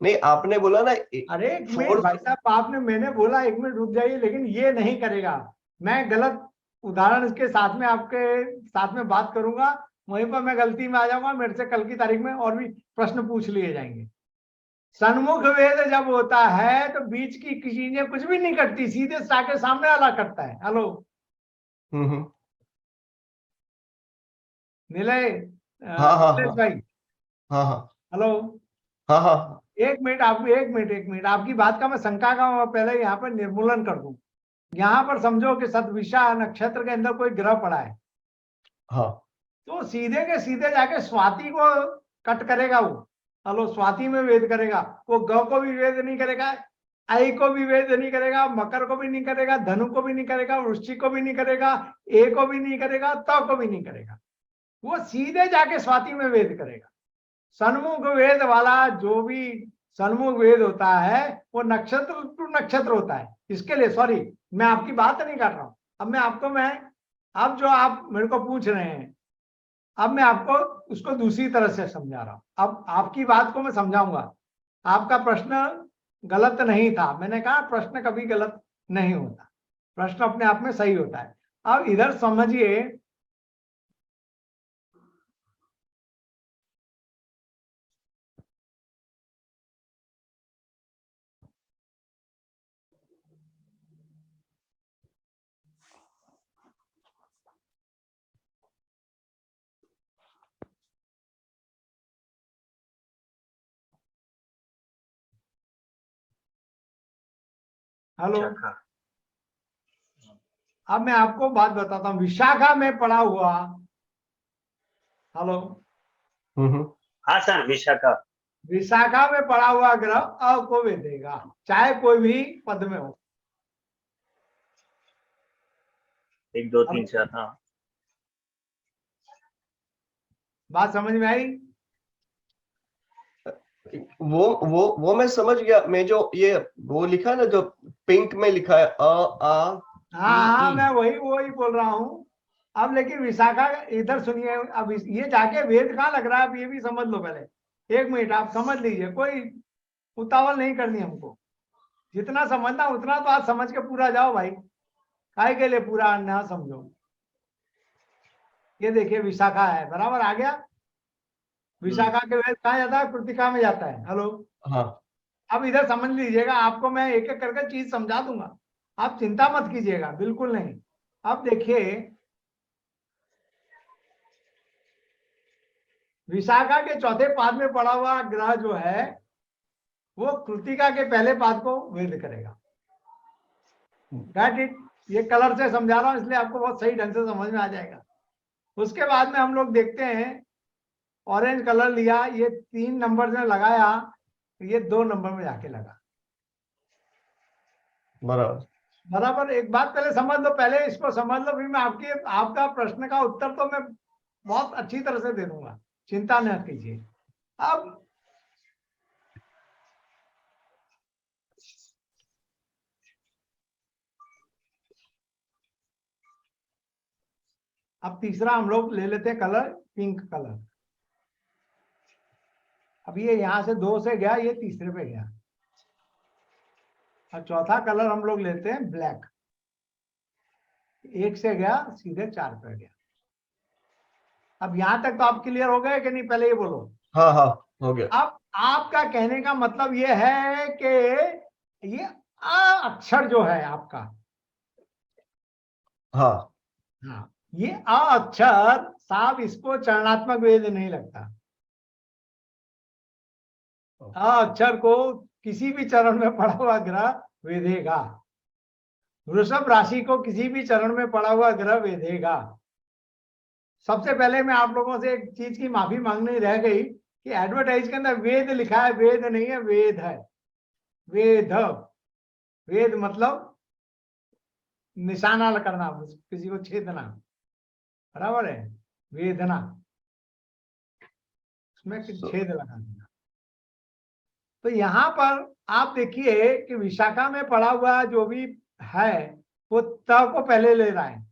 नहीं, आपने बोला ना अरे एक मिनट भाई साहब, आपने, मैंने बोला एक मिनट रुक जाइए, लेकिन ये नहीं करेगा। मैं गलत उदाहरण इसके साथ में आपके साथ में बात करूंगा, वहीं पर मैं गलती में आ जाऊंगा, मेरे से कल की तारीख में और भी प्रश्न पूछ लिए जाएंगे। सन्मुख वेद जब होता है तो बीच की किसी ने कुछ भी नहीं करती, सीधे जाके सामने वाला करता है। हेलो निलय, निलेश भाई, हेलो, एक मिनट आपकी बात का मैं शंका का पहले यहाँ पर निर्मूलन कर दूं। यहाँ पर समझो कि सतविशा नक्षत्र के अंदर कोई ग्रह पड़ा है, तो सीधे के सीधे जाके स्वाति को कट करेगा वो। हेलो, स्वाति में वेद करेगा वो, ग को भी वेद नहीं करेगा, आई को भी वेद नहीं करेगा, मकर को भी नहीं करेगा, धनु को भी नहीं करेगा, वृश्चिक को भी नहीं करेगा, ए को भी नहीं करेगा, त को भी नहीं करेगा। वो सीधे जाके स्वाति में वेद करेगा। सन्मुख वेद वाला जो भी सन्मुख वेद होता है वो नक्षत्र टू नक्षत्र होता है। इसके लिए सॉरी, मैं आपकी बात नहीं कर रहा हूं। अब जो आप मेरे को पूछ रहे हैं, अब मैं आपको उसको दूसरी तरह से समझा रहा हूं। अब आपकी बात को मैं समझाऊंगा। आपका प्रश्न गलत नहीं था, मैंने कहा प्रश्न कभी गलत नहीं होता, प्रश्न अपने आप में सही होता है। अब इधर समझिए, हेलो, विशाखा। अब मैं आपको बात बताता हूँ। विशाखा में पड़ा हुआ, हेलो, हाँ सर, विशाखा। विशाखा में पड़ा हुआ ग्रह अ को वेधेगा, चाहे कोई भी पद में हो। 1 2 3 4, हाँ। बात समझ में आई? वो मैं समझ गया। मैं जो ये वो लिखा है ना, जो पिंक में लिखा है अ आ हाँ, ई, मैं वही बोल रहा हूँ। अब लेकिन विशाखा, इधर सुनिए, अब ये जाके वेद कहाँ लग रहा है, अब ये भी समझ लो पहले। 1 मिनट आप समझ लीजिए, कोई उतावल नहीं करनी हमको। जितना समझना उतना तो आप समझ के पूरा जाओ भाई, काहे के लिए पूरा ना समझो। ये देखिए विशाखा है, बराबर आ गया। विशाखा के वेद कहाँ जाता है? कृतिका में जाता है। हेलो, हाँ अब इधर समझ लीजिएगा, आपको मैं एक एक करके चीज समझा दूंगा, आप चिंता मत कीजिएगा, बिल्कुल नहीं। अब देखिए, विशाखा के चौथे पाद में पड़ा हुआ ग्रह जो है वो कृतिका के पहले पाद को वेद करेगा। Got it? ये कलर से समझा रहा हूं, इसलिए आपको बहुत सही ढंग से समझ में आ जाएगा। उसके बाद में हम लोग देखते हैं, ऑरेंज कलर लिया, ये 3 नंबर में लगाया, ये 2 नंबर में जाके लगा। बराबर। बराबर। एक बात पहले समझ लो, पहले इसको समझ लो, फिर मैं आपका प्रश्न का उत्तर तो मैं बहुत अच्छी तरह से दे दूंगा, चिंता न कीजिए। अब तीसरा हम लोग ले लेते हैं कलर, पिंक कलर। अब ये यहां से 2 से गया, ये तीसरे पे गया। और चौथा कलर हम लोग लेते हैं ब्लैक, 1 से गया सीधे 4 पे गया। अब यहां तक तो आप क्लियर हो गए कि नहीं? पहले ये बोलो। हाँ हाँ, हो गया। अब आपका कहने का मतलब ये है कि ये अ अक्षर जो है आपका, हाँ हाँ, ये अ अक्षर साहब, इसको चरणात्मक वेद नहीं लगता। अ अक्षर को किसी भी चरण में पड़ा हुआ ग्रह वेधेगा। वृषभ राशि को किसी भी चरण में पड़ा हुआ ग्रह वेधेगा। सबसे पहले मैं आप लोगों से एक चीज की माफी मांगनी रह गई कि एडवर्टाइज के अंदर वेद लिखा है, वेद नहीं है, वेद है। वेद, वेद मतलब निशाना करना, किसी को छेदना, बराबर है? वेदना, उसमें छेद लगा देना। तो यहाँ पर आप देखिए कि विशाखा में पड़ा हुआ जो भी है वो त को पहले ले रहा है।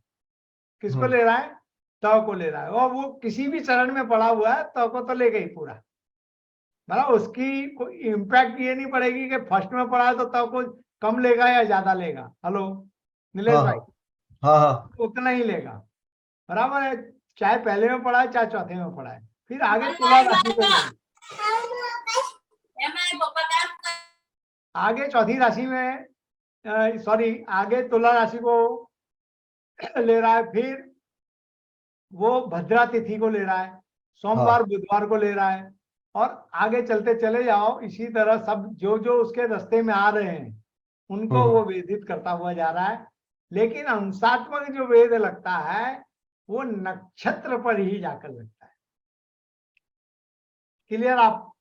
किसको ले रहा है? त को ले रहा है। और वो किसी भी चरण में पड़ा हुआ है, त को तो ले गई पूरा, मतलब उसकी कोई इम्पैक्ट ये नहीं पड़ेगी कि फर्स्ट में पड़ा है तो त को कम लेगा या ज्यादा लेगा। हेलो नीलेश हाँ भाई, हाँ हाँ, उतना ही लेगा, बराबर है, चाहे पहले में पड़ा है चाहे चौथे में पड़ा है। फिर आगे तुला राशि को लेगा, आगे चौथी राशि में, सॉरी, आगे तुला राशि को ले रहा है। फिर वो भद्रा तिथि को ले रहा है, सोमवार बुधवार को ले रहा है, और आगे चलते चले जाओ। इसी तरह सब जो जो उसके रास्ते में आ रहे हैं उनको वो वेदित करता हुआ जा रहा है। लेकिन अंशात्मक जो वेद लगता है वो नक्षत्र पर ही जाकर लगता है। क्लियर आप?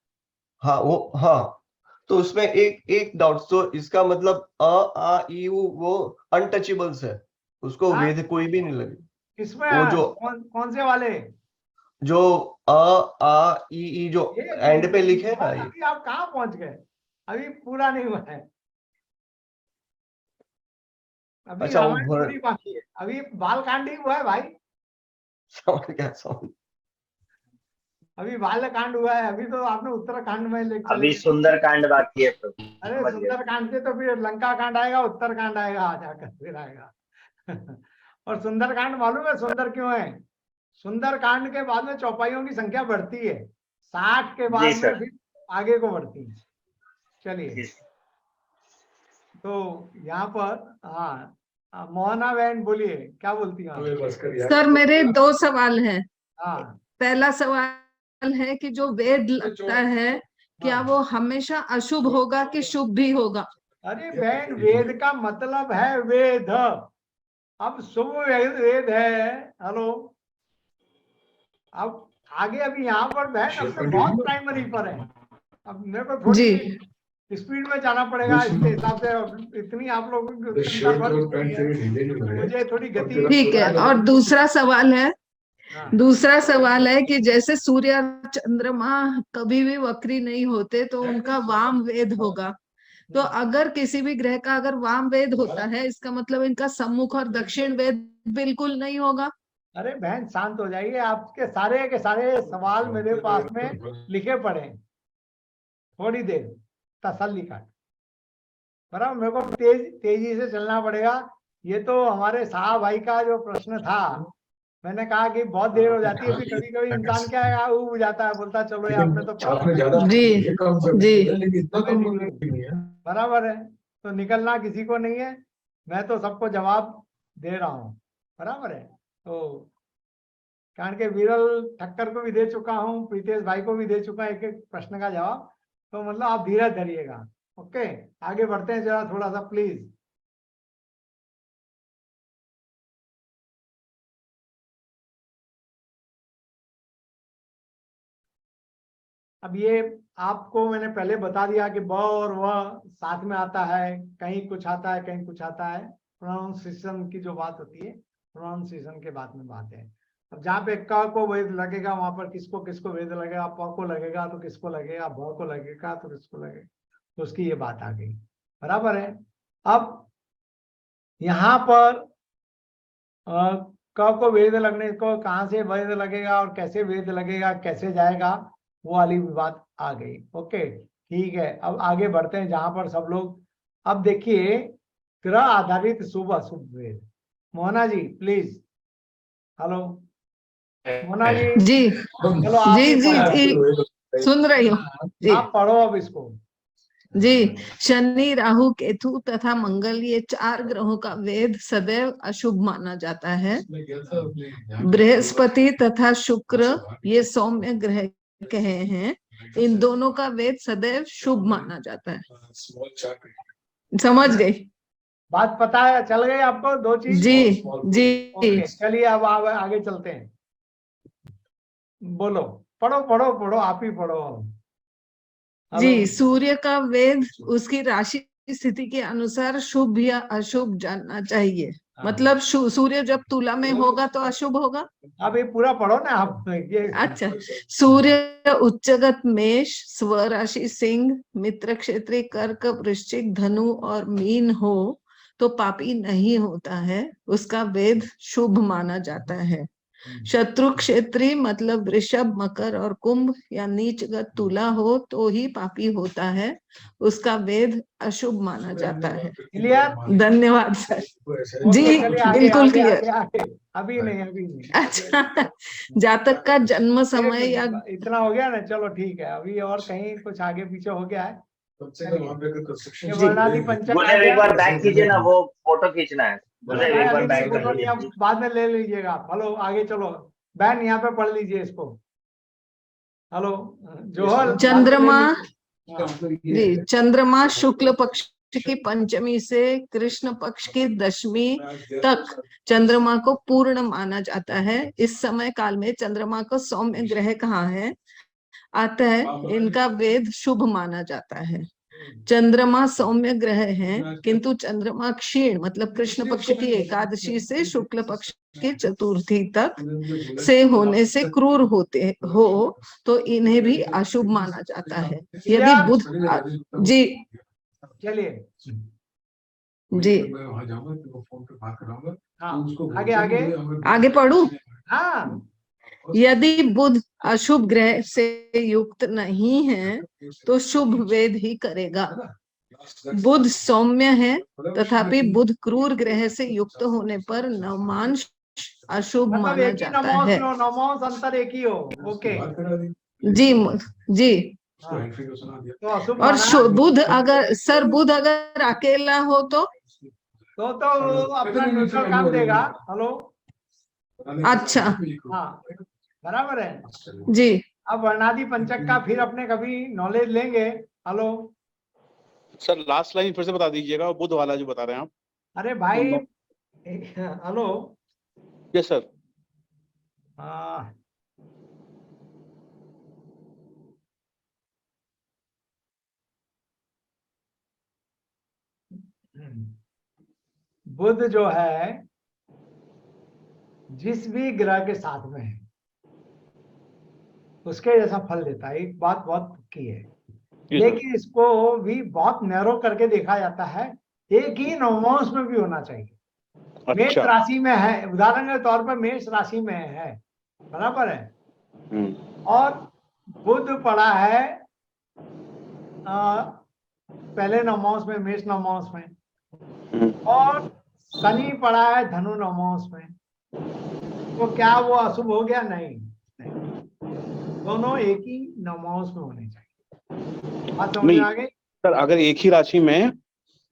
हाँ वो, हाँ। तो उसमें एक डाउट, तो इसका मतलब अ आ ई उ वो अनटचेबल्स है, उसको हाँ? वेद कोई भी नहीं लगे। किसमें वो जो कौन से वाले? जो अ आ ई जो एंड पे लिखे है ना, ये अभी आप कहाँ पहुंच गए? अभी पूरा नहीं हुआ है, अभी अच्छा, वो रामायण पूरी बाकी है, अभी बालकांड ही हुआ है भाई। समझ गया, समझ। अभी बालकांड हुआ है, अभी तो आपने उत्तराखंड में ले अभी सुंदरकांड बाकी है प्रभु। अरे सुंदरकांड से तो फिर लंका कांड आएगा, उत्तरकांड आएगा, आ जाकर फिर आएगा। और सुंदरकांड मालूम है सुंदर क्यों है? सुंदरकांड के बाद में चौपाइयों की संख्या बढ़ती है, 60 के बाद में फिर आगे को बढ़ती है। चलिए, तो यहाँ पर हाँ, मोहना बहन बोलिए, क्या बोलती हैं? सर मेरे 2 सवाल हैं। हाँ, पहला सवाल है कि जो वेद लगता है क्या वो हमेशा अशुभ होगा कि शुभ भी होगा? अरे बहन, वेद का मतलब है वेद। अब शुभ वेद है। हेलो, अब आगे अभी यहाँ पर बहन अपने बहुत प्राइमरी पर है। अब मेरे को थोड़ी जी स्पीड में जाना पड़ेगा इसके हिसाब से। अब इतनी आप लोगों की चिंता भर चुकी है, मुझे थोड़ी गति। ठीक है। और दूसरा सवाल है, हाँ, दूसरा सवाल है कि जैसे सूर्य और चंद्रमा कभी भी वक्री नहीं होते तो उनका वाम वेद होगा। तो अगर किसी भी ग्रह का अगर वाम वेद होता है, इसका मतलब इनका सम्मुख और दक्षिण वेद बिल्कुल नहीं होगा। अरे बहन शांत हो जाइए, आपके सारे के सारे सवाल मेरे पास में लिखे पड़े हैं। थोड़ी देर तसल्ली का, बराबर। मेरे को तेजी से चलना पड़ेगा। ये तो हमारे साहब भाई का जो प्रश्न था, मैंने कहा कि बहुत देर हो जाती है। फिर कभी कभी इंसान क्या है, ऊब जाता है, बोलता चलो यार आपने तो जी जी बराबर है। तो निकलना किसी को नहीं है, मैं तो सबको जवाब दे रहा हूँ, बराबर है। तो कारण के विरल ठक्कर को भी दे चुका हूँ, प्रीतेश भाई को भी दे चुका एक एक प्रश्न का जवाब। तो मतलब आप धीरज धरिएगा। ओके, आगे बढ़ते हैं जरा थोड़ा सा प्लीज। अब ये आपको मैंने पहले बता दिया कि ब और व साथ में आता है, कहीं कुछ आता है कहीं कुछ आता है। प्रोनाउंसिएशन की जो बात होती है, प्रोनाउंसिएशन के बाद में बात है। अब जहाँ पे क को वेद लगेगा वहां पर किसको किसको वेद लगेगा, प को लगेगा तो किसको लगेगा, भ को लगेगा तो किसको लगेगा, तो उसकी ये बात आ गई, बराबर है। अब यहाँ पर क को वेद लगने को कहाँ से वेद लगेगा और कैसे वेद लगेगा, कैसे जाएगा, वो वाली बात आ गई। ओके ठीक है, अब आगे बढ़ते हैं जहां पर सब लोग। अब देखिए, ग्रह आधारित शुभ अशुभ वेद। मोहना जी प्लीज। हेलो मोहना जी। जी चलो आप जी ही जी पढ़ो। जी सुन रही हूँ जी आप पढ़ो अब इसको। जी। शनि, राहु, केतु तथा मंगल, ये 4 ग्रहों का वेद सदैव अशुभ माना जाता है। बृहस्पति तथा शुक्र, ये सौम्य ग्रह कहे हैं, इन दोनों का वेद सदैव शुभ माना जाता है। समझ गई? बात पता है, चल गई आपको दो चीज? जी जी ओके चलिए, अब आगे चलते हैं। बोलो, पढ़ो पढ़ो पढ़ो, आप ही पढ़ो। जी। सूर्य का वेद उसकी राशि स्थिति के अनुसार शुभ या अशुभ जानना चाहिए। मतलब सूर्य जब तुला में होगा तो अशुभ होगा। अब ये पूरा पढ़ो ना आप ये। अच्छा, सूर्य उच्चगत मेष, स्वराशि सिंह, मित्र क्षेत्री कर्क, वृश्चिक, धनु और मीन हो तो पापी नहीं होता है, उसका वेद शुभ माना जाता है। शत्रु क्षेत्री मतलब वृषभ, मकर और कुंभ या नीचगत तुला हो तो ही पापी होता है, उसका वेद अशुभ माना जाता है। क्लियर? धन्यवाद सर। जी बिल्कुल क्लियर। अभी नहीं। अच्छा, जातक का जन्म समय या इतना हो गया ना, चलो ठीक है। अभी और कहीं कुछ आगे पीछे हो गया है? ये वर्णादि पंचक गुरुदेव एक बार बैक कीजिए ना, वो फोटो खींचना है। गुरुदेव एक बार बैक कर लीजिए। बाद में ले लीजिएगा। हेलो आगे चलो, बहन यहाँ पे पढ़ लीजिए इसको। हेलो जोहर। चंद्रमा, जी चंद्रमा शुक्ल पक्ष की पंचमी से कृष्ण पक्ष की दशमी तक चंद्रमा को पूर्ण माना जाता है। इस समय काल में चंद्रमा को सौम्य ग्रह कहा है, अतः इनका वेद शुभ माना जाता है। चंद्रमा सौम्य ग्रह हैं, किंतु चंद्रमा क्षीण मतलब कृष्ण पक्ष की एकादशी से शुक्ल पक्ष की चतुर्थी तक से होने से क्रूर होते हो तो इन्हें भी अशुभ माना जाता है। यदि बुध, जी चलिए जी आगे पढ़ू। हाँ, यदि बुध अशुभ ग्रह से युक्त नहीं है तो शुभ वेद ही करेगा। बुध सौम्य है, तथापि बुध क्रूर ग्रह से युक्त होने पर नवमांश अशुभ मतलब माना एक ही जाता है। नवमांश अंतर एक ही हो। ओके जी जी। तो अशुभ और बुध अगर सर बुध अगर अकेला हो तो अपना न्यूट्रल काम देगा। हेलो अच्छा हाँ बराबर है जी। अब वर्णादि पंचक का फिर अपने कभी नॉलेज लेंगे। हेलो सर लास्ट लाइन फिर से बता दीजिएगा, बुध वाला जो बता रहे हैं आप। अरे भाई, हेलो। Yes sir. हाँ, बुध जो है जिस भी ग्रह के साथ में है उसके जैसा फल देता है, एक बात बहुत पक्की है। लेकिन इसको भी बहुत नैरो करके देखा जाता है, एक ही नवमांश में भी होना चाहिए। मेष अच्छा। राशि में है, उदाहरण के तौर पर मेष राशि में है, बराबर है, और बुध पड़ा है पहले नवमांश में, मेष नवमांश में, और शनि पड़ा है धनु नवमांश में, तो क्या वो अशुभ हो गया? नहीं, दोनों एक ही नवमांश में होने चाहिए। बात समझ में आ गई? सर अगर एक ही राशि में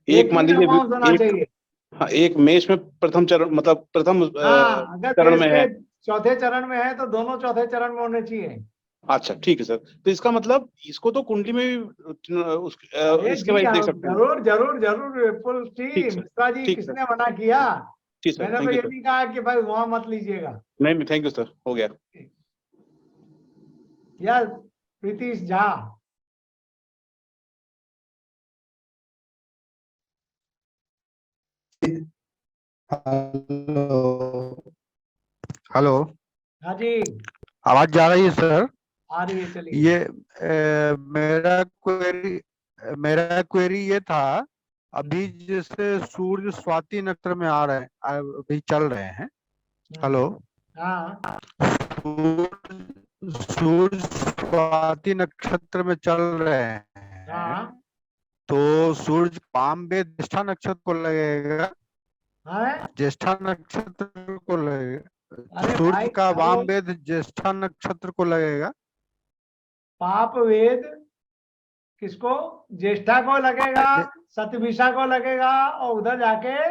एक मान लीजिए होना चाहिए। हाँ, एक मेष में प्रथम चरण मतलब प्रथम अगर चरण में है, चौथे चरण में है तो दोनों चौथे चरण में होने चाहिए। अच्छा ठीक है सर। तो इसका मतलब इसको तो कुंडली में भी इसके बाद देख सकते हैं। जरूर जरूर जरूर विपुल जी, मिश्रा जी, किसने मना किया? मैंने तो ये नहीं कहा कि भाई वहां मत लीजिएगा। नहीं, थैंक यू सर, हो गया। यस, प्रीतिश झा। हेलो, हाँ जी, आवाज जा रही है सर? आ रही है, चलिए। ये मेरा क्वेरी ये था, अभी जैसे सूर्य स्वाति नक्षत्र में आ रहे हैं, अभी चल रहे हैं। हेलो, हाँ, सूर्य स्वाति नक्षत्र में चल रहे हैं, हाँ, तो सूर्य वाम वेद ज्येष्ठा नक्षत्र को लगेगा, हाँ? ज्येष्ठा नक्षत्र को लगेगा, अरे सूर्य भाई, का वाम वेद ज्येष्ठा नक्षत्र को लगेगा। पाप वेद किसको? ज्येष्ठा को लगेगा, सतभिषा को लगेगा, और उधर जाके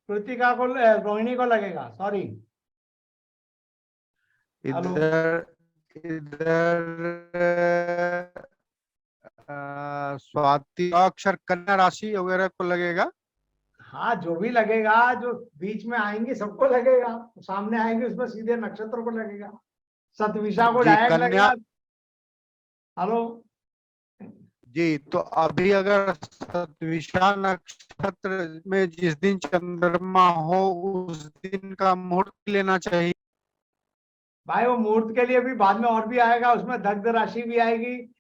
कृतिका को, रोहिणी को लगेगा। सॉरी, इधर स्वाति अक्षर कन्या राशि वगैरह को लगेगा। हाँ, जो भी लगेगा, जो बीच में आएंगे सबको लगेगा, सामने आएंगे उसमें सीधे नक्षत्र को लगेगा। सतविशा को डायरेक्ट लगेगा। हेलो जी, तो अभी अगर सतविशा नक्षत्र में जिस दिन चंद्रमा हो उस दिन का मुहूर्त लेना चाहिए। भाई, वो मुहूर्त के लिए भी बाद में और भी आएगा, उसमें दग्ध राशि भी आएगी,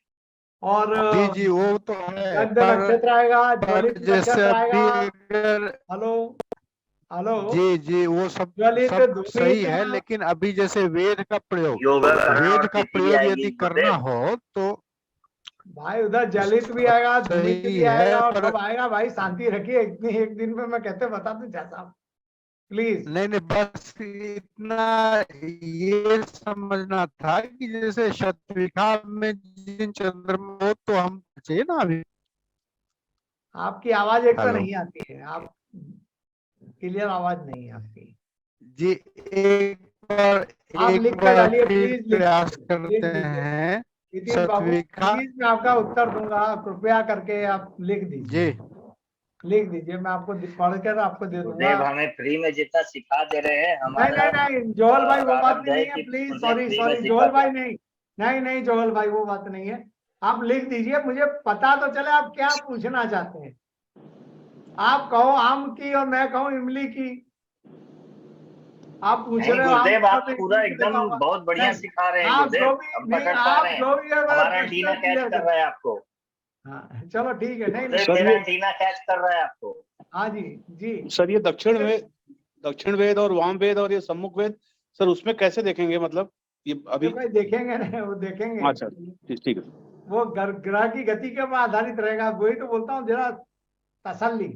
और जी वो तो है, दग्ध नक्षत्र आएगा, ज्वलित जैसे नक्षत्र आएगा। अभी हेलो जी वो सब सही है, लेकिन अभी जैसे वेद का प्रयोग यदि करना हो तो भाई उधर जलित भी आएगा, धूमित भी है, आएगा, और सब आएगा। भाई शांति रखिए, इतनी एक दिन में मैं कहते बता दूं साहब, प्लीज। नहीं, बस इतना ये समझना था कि जैसे शतविखा में जिन चंद्रमा हो तो हम चाहिए ना। अभी आपकी आवाज एक तो नहीं आती है, आप क्लियर आवाज नहीं है आपकी जी। एक बार प्लीज प्रयास करते हैं। प्लीज, मैं आपका उत्तर दूंगा, कृपया करके आप लिख दीजिए। लिख दीजिए, मैं आपको पढ़कर आपको दे दूंगा। हमें फ्री में जितना सिखा दे रहे हैं हमारा। नहीं जोहल भाई, वो बात नहीं है, प्लीज। सॉरी जोहल भाई, नहीं जोहल भाई, वो बात नहीं है। आप लिख दीजिए, मुझे पता तो चले आप क्या पूछना चाहते हैं। आप कहो आम की और मैं कहूँ इमली की, आप पूछ रहे हो। गुरुदेव, आप पूरा एकदम बहुत बढ़िया सिखा रहे हैं गुरुदेव, हम पकड़ पा रहे हैं। हमारा एंटीना कैच कर रहा है आपको। हाँ, चलो ठीक है। नहीं मेरा एंटीना कैच कर रहा है आपको। हाँ जी सर, ये दक्षिण वेद और वाम वेद और ये सम्मुख वेद, सर उसमें कैसे देखेंगे? मतलब ये अभी देखेंगे नहीं, वो देखेंगे। अच्छा ठीक है। वो ग्रह की गति के ऊपर आधारित रहेगा। वही तो बोलता हूँ, जरा तसल्ली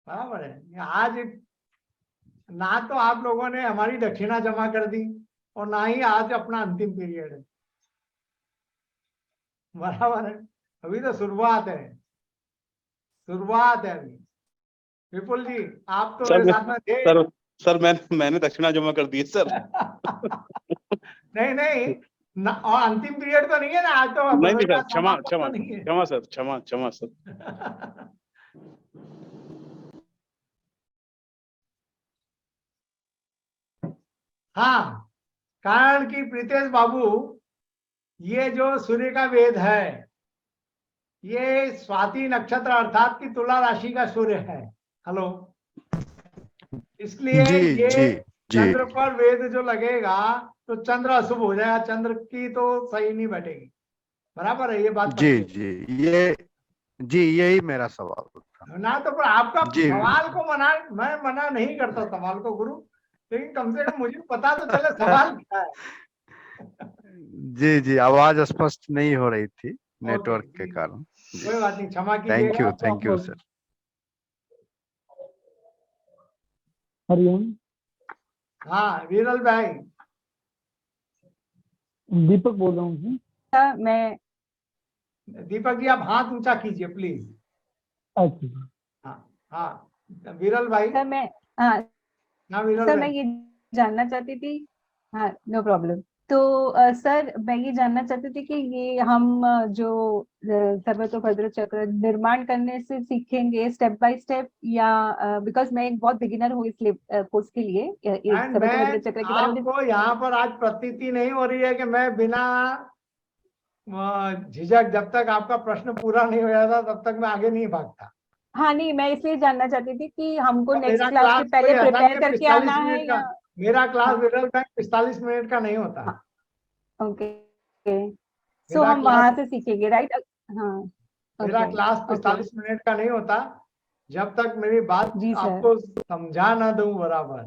बराबर है। आज ना तो आप लोगों ने हमारी दक्षिणा जमा कर दी, और ना ही आज अपना अंतिम पीरियड है, बराबर है। अभी तो शुरुआत है अभी। विपुल जी, आप तो मेरे साथ में थे। सर मैंने दक्षिणा जमा कर दी सर। नहीं ना, और अंतिम पीरियड तो नहीं है ना आज तो? नहीं नहीं सर, भगवत क्षमा समापन क्षमा तो नहीं है। क्षमा सर, क्षमा क्षमा सर। हाँ, कारण कि प्रीतेश बाबू, ये जो सूर्य का वेद है, ये स्वाति नक्षत्र अर्थात की तुला राशि का सूर्य है। हेलो, इसलिए जी ये जी जी चंद्र पर वेद जो लगेगा तो चंद्र अशुभ हो जाएगा, चंद्र की तो सही नहीं बैठेगी। बराबर है, ये बात जी पक्की जी ये जी यही मेरा सवाल था। है ना? तो पर आपका जी सवाल को मैं मना नहीं करता सवाल को गुरु, लेकिन कम से कम मुझे पता तो चले सवाल क्या है। जी जी आवाज स्पष्ट नहीं हो रही थी ओके, नेटवर्क के कारण। जी कोई बात नहीं, क्षमा थैंक कीजिएगा। You sir. हरिओम। हाँ वीरल भाई, दीपक बोल रहा हूँ सर। मैं दीपक जी आप हाथ ऊंचा कीजिए प्लीज। अच्छा हाँ हाँ वीरल भाई। सर मैं हाँ हाँ वीरल सर भाई, मैं ये जानना चाहती थी। हाँ नो प्रॉब्लम। तो सर मैं ये जानना चाहती थी कि ये हम जो सर्वतोभद्र चक्र निर्माण करने से सीखेंगे स्टेप बाय स्टेप, या बिकॉज मैं एक बहुत बिगिनर हूँ इस कोर्स के लिए, एंड मैं सर्वतोभद्र चक्र के बारे में। आपको यहाँ पर आज प्रतीति नहीं हो रही है कि मैं बिना झिझक, जब तक आपका प्रश्न पूरा नहीं हो जाता तब तक मैं आगे नहीं भागता। हाँ नहीं, मैं इसलिए जानना चाहती थी कि हमको और नेक्स्ट मेरा क्लास से क्लास कोई पहले ऐसा नहीं प्रिपेयर है करके 45 आना है मिनट का। या? मेरा क्लास हाँ वीरल भाई 45 मिनट का नहीं होता। ओके, सो मेरा हम क्लास वहां से सीखेंगे, राइट? हाँ मेरा ओके क्लास ओके 45 मिनट का नहीं होता जब तक मेरी बात जी सर। आपको समझा ना दूं बराबर।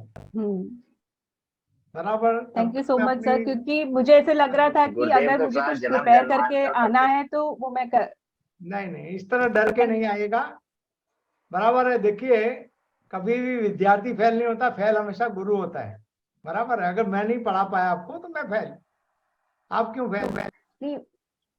बराबर तब थैंक यू तक सो मैं मच सर, अपनी क्योंकि मुझे ऐसे लग रहा था कि गुरुदेव अगर का मुझे क्लास कुछ जन्म प्रिपेयर करके जन्मांतर आना तक। है तो वो मैं कर। नहीं इस तरह डर के नहीं आएगा। बराबर है, देखिए कभी भी विद्यार्थी फेल नहीं होता, फेल हमेशा गुरु होता है। बराबर है, अगर मैं नहीं पढ़ा पाया आपको तो मैं फेल, आप क्यों फेल? नहीं,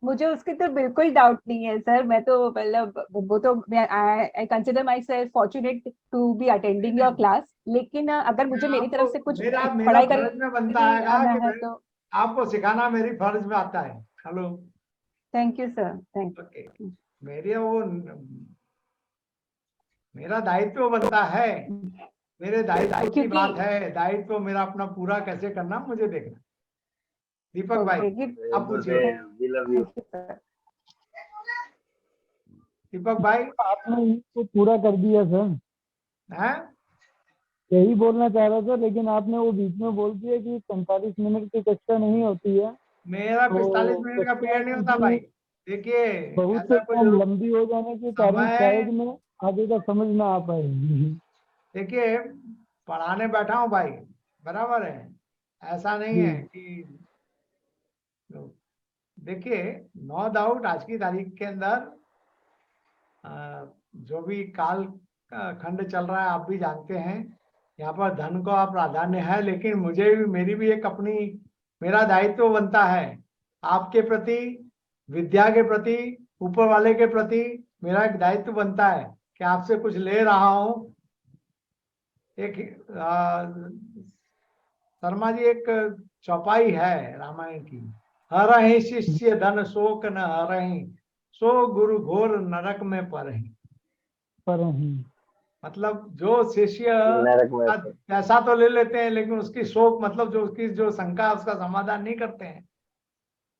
मुझे उसकी तो बिल्कुल डाउट नहीं है सर। मैं तो मतलब वो तो I consider myself fortunate to be attending your class, लेकिन अगर मुझे मेरी तरफ से कुछ मेरा मेरा पढ़ाई फर्ज में बनता करके है आना कि है मैं तो। आपको सिखाना मेरी फर्ज में आता है। Hello, thank you sir, thank okay, मेरा दायित्व बनता है। मेरे दायित्व की क्योंकि बात है, दायित्व मेरा अपना पूरा कैसे करना मुझे देखना। दीपक भाई ओके आप पूछिए। we love you. दीपक भाई आपने इसको पूरा कर दिया सर, हैं? यही बोलना चाह रहा था, लेकिन आपने वो बीच में बोल दिया कि 45 मिनट की कक्षा नहीं होती है। मेरा तो 45 मिनट का कक्षा पीरियड नहीं होता उनकी भाई। देखिए बहुत ऐसा कोई कम लंबी हो जाने के कारण शायद समय, में आगे का समझ ना आ पाए। देखिए पढ़ाने बैठा हूँ भाई, बराबर है, ऐसा नहीं है कि देखिए नो डाउट आज की तारीख के अंदर जो भी काल खंड चल रहा है आप भी जानते हैं, यहाँ पर धन को प्राधान्य है, लेकिन मुझे भी मेरी भी एक अपनी मेरा दायित्व बनता है आपके प्रति, विद्या के प्रति, ऊपर वाले के प्रति मेरा एक दायित्व बनता है कि आपसे कुछ ले रहा हूं। एक शर्मा जी एक चौपाई है रामायण की, हरहि शिष्य धन शोक न हरहि, सो गुरु घोर नरक में परहि। मतलब जो शिष्य नरक में पैसा तो ले लेते हैं लेकिन उसकी शोक मतलब जो उसकी जो शंका उसका समाधान नहीं करते हैं,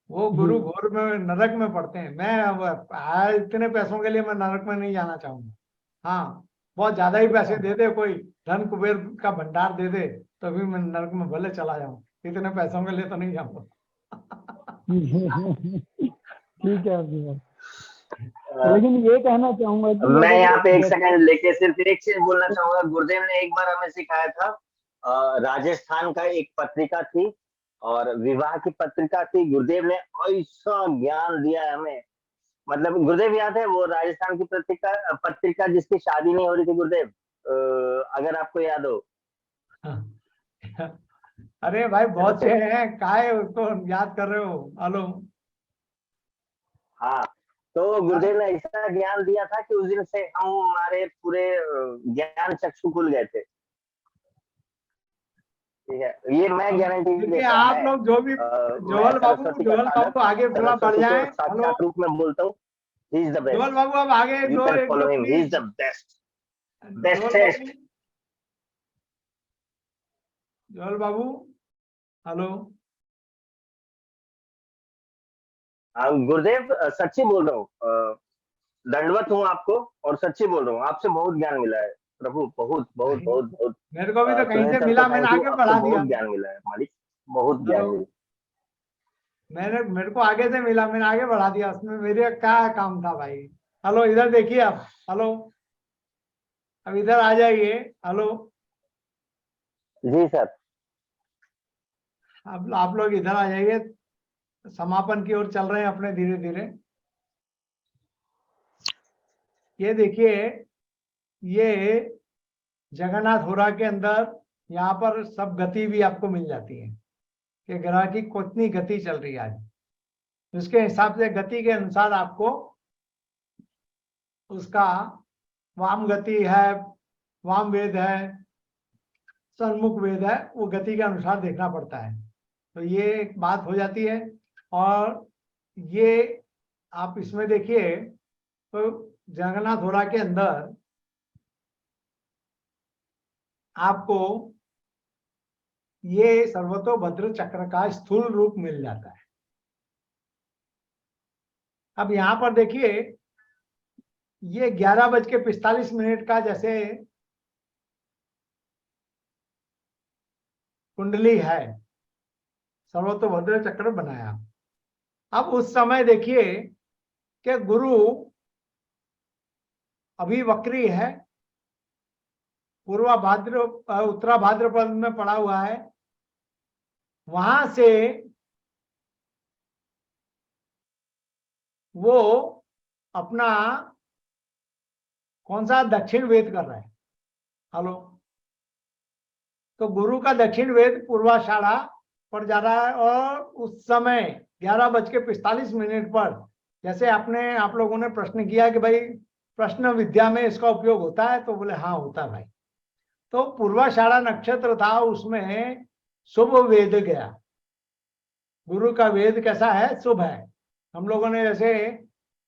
वो गुरु घोर में नरक में पड़ते हैं। मैं अब इतने पैसों के लिए मैं नरक में नहीं जाना चाहूंगा। हाँ, बहुत ज्यादा ही पैसे दे दे, कोई धन कुबेर का भंडार दे दे तो भी मैं नरक में भले चला जाऊं, इतने पैसों के लिए तो नहीं जाऊंगा। ठीक है आपकी बात, लेकिन ये कहना चाहूंगा कि मैं यहाँ पे एक अगर सेकंड लेके सिर्फ एक चीज बोलना चाहूंगा। गुरुदेव ने एक बार हमें सिखाया था, राजस्थान का एक पत्रिका थी और विवाह की पत्रिका थी। गुरुदेव ने ऐसा ज्ञान दिया है हमें, मतलब गुरुदेव याद है वो राजस्थान की पत्रिका जिसकी शादी नहीं हो रही थी गुरुदेव, अगर आपको याद हो। अरे भाई बहुत से हैं, काहे उसको याद कर रहे हो? हेलो, हाँ, तो गुरुदेव ने ऐसा ज्ञान दिया था कि उस दिन से हमारे पूरे ज्ञान चक्षु खुल गए थे। ठीक है, ये मैं गारंटी देखिए देता आप है। लोग जो भी जोहल बाबू आगे थोड़ा बढ़ जाए। हेलो साक्षात रूप में बोलता हूँ, he is the Johal best, बाबू आप आगे यू कैन एक फॉलो दो him, he is please. The best, Johal bestest. बाबू, जोहल बाबू हेलो। गुरुदेव सच्ची बोल रहा हूँ, दंडवत हूँ आपको और सच्ची बोल रहा हूँ, आपसे बहुत ज्ञान मिला है प्रभु, बहुत बहुत बहुत बहुत। मेरे को भी तो कहीं सुनील से सर मिला, को मैंने थैंक यू, आगे आपसे बढ़ा दिया। बहुत ज्ञान मिला है मालिक, बहुत ज्ञान हेलो मिला। मेरे को आगे से मिला, मैंने आगे बढ़ा दिया, उसमें मेरे क्या काम था भाई। हेलो इधर देखिए आप। हेलो अब इधर आ जाइए। हेलो जी सर। अब आप लोग इधर आ जाइए, समापन की ओर चल रहे हैं अपने धीरे धीरे। ये देखिए, ये जगन्नाथ होरा के अंदर यहाँ पर सब गति भी आपको मिल जाती है कि ग्रह की कितनी गति चल रही है आज। उसके हिसाब से गति के अनुसार आपको उसका वाम गति है, वाम वेद है, सन्मुख वेद है, वो गति के अनुसार देखना पड़ता है। तो ये एक बात हो जाती है। और ये आप इसमें देखिए तो जगन्नाथ होरा के अंदर आपको ये सर्वतोभद्र चक्र का स्थूल रूप मिल जाता है। अब यहां पर देखिए, ये 11:45 का जैसे कुंडली है, सर्वतोभद्र चक्र बनाया। अब उस समय देखिए कि गुरु अभी वक्री है, पूर्वा भाद्र उत्तरा भाद्रपद में पड़ा हुआ है। वहां से वो अपना कौन सा दक्षिण वेद कर रहा है। हेलो तो गुरु का दक्षिण वेद पूर्वाषाढ़ा पर जा रहा है। और उस समय 11:45 पर जैसे आप लोगों ने प्रश्न किया कि भाई प्रश्न विद्या में इसका उपयोग होता है, तो बोले हाँ होता है भाई। तो पूर्वाषाढ़ा नक्षत्र था, उसमें शुभ वेद गया। गुरु का वेद कैसा है? शुभ है। हम लोगों ने जैसे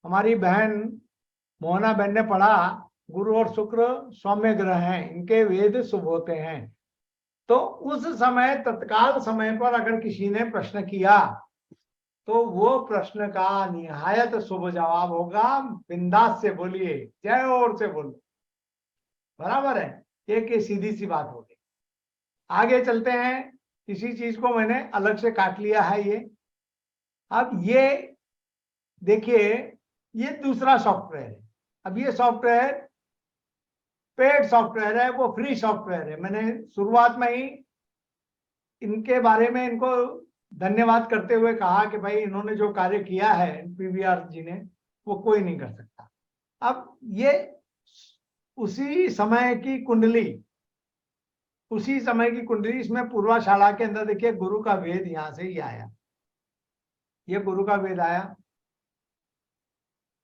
हमारी बहन मोहना बहन ने पढ़ा, गुरु और शुक्र सौम्य ग्रह हैं, इनके वेद शुभ होते हैं। तो उस समय तत्काल समय पर अगर किसी ने प्रश्न किया तो वो प्रश्न का निहायत शुभ जवाब होगा। बिंदास से बोलिए, जय और से बोलो, बराबर है। एक सीधी सी बात होगी। आगे चलते हैं। इसी चीज को मैंने अलग से काट लिया है ये। अब ये देखिए, ये दूसरा सॉफ्टवेयर है। अब ये सॉफ्टवेयर पेड सॉफ्टवेयर है, वो फ्री सॉफ्टवेयर है। मैंने शुरुआत में ही इनके बारे में इनको धन्यवाद करते हुए कहा कि भाई इन्होंने जो कार्य किया है पीवीआर जी ने, वो कोई नहीं कर सकता। अब ये उसी समय की कुंडली, उसी समय की कुंडली, इसमें पूर्वाषाढ़ा के अंदर देखिए गुरु का वेद यहां से ही आया। ये गुरु का वेद आया,